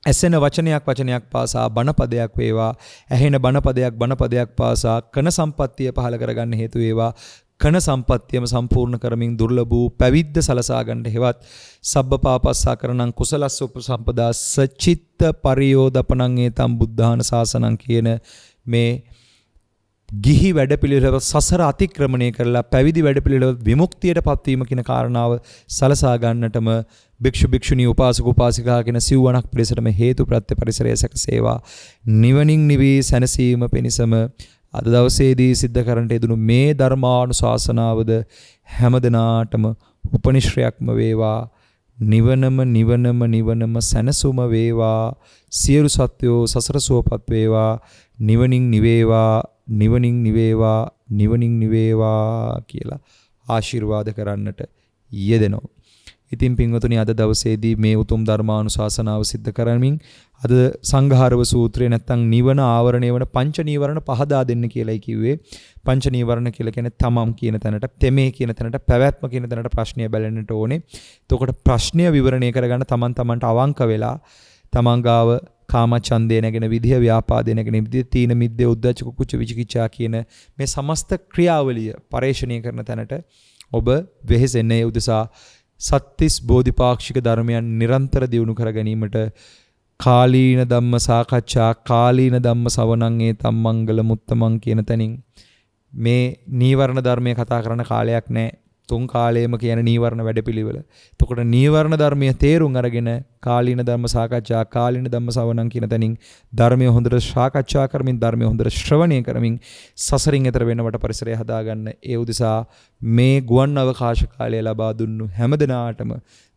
ඇසෙන වචනයක් පාසා බණපදයක් වේවා. ඇහෙන බණපදයක් පාසා කන සම්පත්තිය පහල කරගන්න හේතු වේවා. කන සම්පත්තියම සම්පූර්ණ කරමින් දුර්ලභ වූ පැවිද්ද සලසා ගන්නට හෙවත් සබ්බපාපස්සා කරණං කුසලස්ස උපසම්පදා සචිත්ත පරියෝදපණං ඒතම් බුද්ධාන ශාසනං කියන මේ ගිහි වැඩපිළිවෙල සසර අතික්‍රමණය කරලා පැවිදි වැඩපිළිවෙල විමුක්තියට පත්වීම කියන කාරණාව සලසා ගන්නටම භික්ෂු භික්ෂුණී උපාසක උපාසිකා කියන සිව්වණක් පිළිසටම හේතු ප්‍රත්‍ය පරිසරය සැකසේවා. නිවනින් නිවී සැනසීම පිණිසම අද දවසේදී සිද්ධ කරන්නට යෙදුණු මේ ධර්මානුශාසනාවද හැමදෙනාටම උපනිශ්‍රයක්ම වේවා. නිවනම සැනසුම වේවා. සියලු සත්වෝ සසර සුවපත් වේවා. නිවනින් නිවේවා කියලා ආශිර්වාද කරන්නට යෙදෙනවා. ඉතින් පින්වතුනි, අද දවසේදී මේ උතුම් ධර්මානුශාසනාව සිද්ධ කරමින් අද සංඝාරව සූත්‍රය නැත්තම් නිවන ආවරණය වන පංච නීවරණ පහදා දෙන්න කියලායි කිව්වේ. පංච නීවරණ කියලා කියන්නේ තමම් කියන තැනට, තෙමේ කියන තැනට, පැවැත්ම කියන තැනට ප්‍රශ්නය බැලෙන්නට ඕනේ. එතකොට ප්‍රශ්නය විවරණය කරගන්න තමන්ට අවංක වෙලා තමන් ගාව කාමචන්දේ නැගෙන විදිහ, ව්‍යාපාදේ නැගෙන විදිහ, තීන මිද්දේ, උද්ධච්ච කුච්ච විචිකිච්ඡා කියන මේ සමස්ත ක්‍රියාවලිය පරිශ්‍රණය කරන තැනට ඔබ වෙහෙසෙන්නේ. උදෙසා සත්‍තිස් බෝධිපාක්ෂික ධර්මයන් නිරන්තර දියුණු කර ගැනීමට කාලීන ධම්ම සාකච්ඡා, කාලීන ධම්ම සවණං ඒතම් මංගල මුත්තමන් කියන තැනින් මේ නීවරණ ධර්මයේ කතා කරන කාලයක් නැහැ. තුන් කාලයේම කියන නීවරණ වැඩපිළිවෙල. එතකොට නීවරණ ධර්මයේ තේරුම් අරගෙන කාලීන ධම්ම සාකච්ඡා, කාලීන ධම්ම සවණං කියන තැනින් ධර්මයේ හොඳට සාකච්ඡා කරමින්, ධර්මයේ හොඳට ශ්‍රවණය කරමින් සසරින් එතර වෙනවට පරිසරය හදාගන්න. ඒ උදෙසා මේ ගුවන් අවකාශ කාලය ලබා දුන්නු හැමදෙනාටම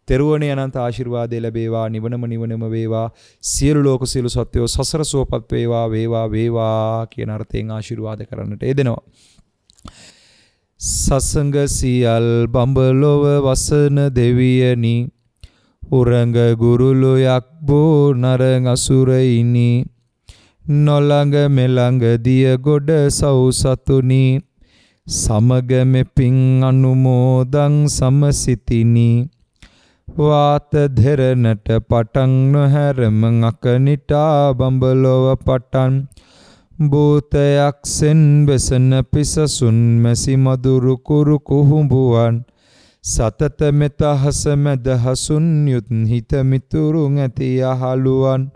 තෙරුවනේ අනන්ත ආශිර්වාදය ලැබේවා. නිවනම වේවා. සියලු ලෝක සියලු සත්වෝ සසර සුවපත් වේවා කියන අර්ථයෙන් ආශිර්වාද කරන්නට යෙදෙනවා. සසඟ සියල් බඹලොව වසන දෙවියනි උරංග ගුරුලු යක්බෝ නරං අසුරයිනි නොළඟ මෙළඟ දිය ගොඩ සෞසතුනි සමග මෙපින් අනුමෝදං සමසිතිනි වාත දෙරනට පටන් නොහැරම අකනිටා බඹලොව පටන් භූතයක්සෙන් වෙසන පිසසුන් මැසි මදුරු කුරු කුහුඹුවන් සතත මෙත හස මැද හසුන් යුත් හිත මිතුරුන් ඇති යහළුවන්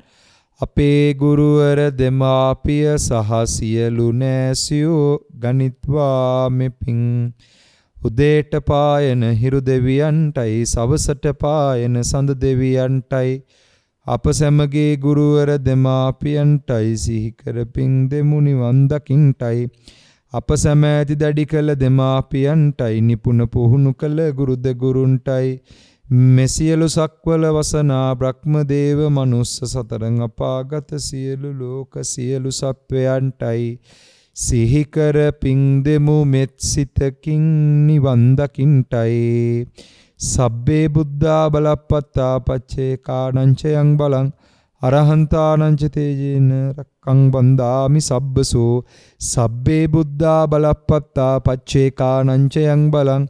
අපේ ගුරුවර දෙමාපිය සහ සියලු නෑසියෝ ගනිත්වා මෙපින් උදේට පායන හිරු දෙවියන්ටයි සවසට පායන සඳ දෙවියන්ටයි අප සැමගේ ගුරුවර දෙමාපියන්ටයි සිහි කර පින් දෙමු නිවන් දකින්ටයි අප සැම ඇති දැඩි කළ දෙමාපියන්ටයි නිපුණ පුහුණු කළ ගුරු දෙගුරුන්ටයි මෙසියලු සක්වල වසනා බ්‍රහ්ම දේව මනුස්ස සතරං අපාගත සියලු ලෝක සියලු සත්වයන්ටයි සිහි කර පින් දෙමු මෙත් සිතකින් නිවන් දකින්ටයි සබ්බේ බුද්ධා බලප්පත්තා පච්චේ කාණංචයං බලං අරහන්තානංච තේජේන රක්කං බන්දාමි සබ්බසෝ සබ්බේ බුද්ධා බලප්පත්තා පච්චේ කාණංචයං බලං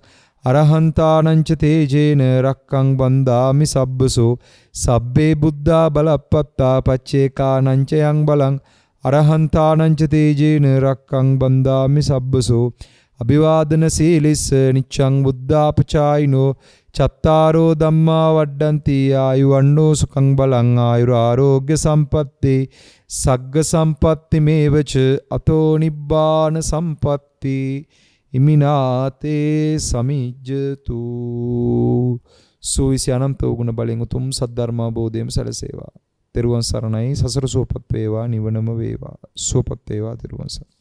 අරහන්තානංච තේජේන රක්කං බන්දාමි සබ්බසෝ සබ්බේ බුද්ධා බලප්පත්තා පච්චේ කාණංචයං බලං අරහන්තානංච තේජේන රක්කං බන්දාමි සබ්බසෝ අභිවාදන සීලිස්ස නිච්ඡං බුද්ධාපචායිනෝ චත්තාරෝ ධම්මා වඩ්ඩಂತಿ ආයුවන්නෝ සුඛං බලං ආයුරාෝග්‍ය සම්පatti සග්ග සම්පatti මේවච අතෝ නිබ්බාන සම්පatti ඉමිනාතේ සමිජ්ජතු සෝයිසි අනන්ත ගුණ බලෙන් උතුම් සද්ධර්මාබෝධයම සැලසේවා. තෙරුවන් සරණයි. සසර සුවපත් වේවා, නිවනම වේවා. සුවපත් වේවා තෙරුවන් සරණයි.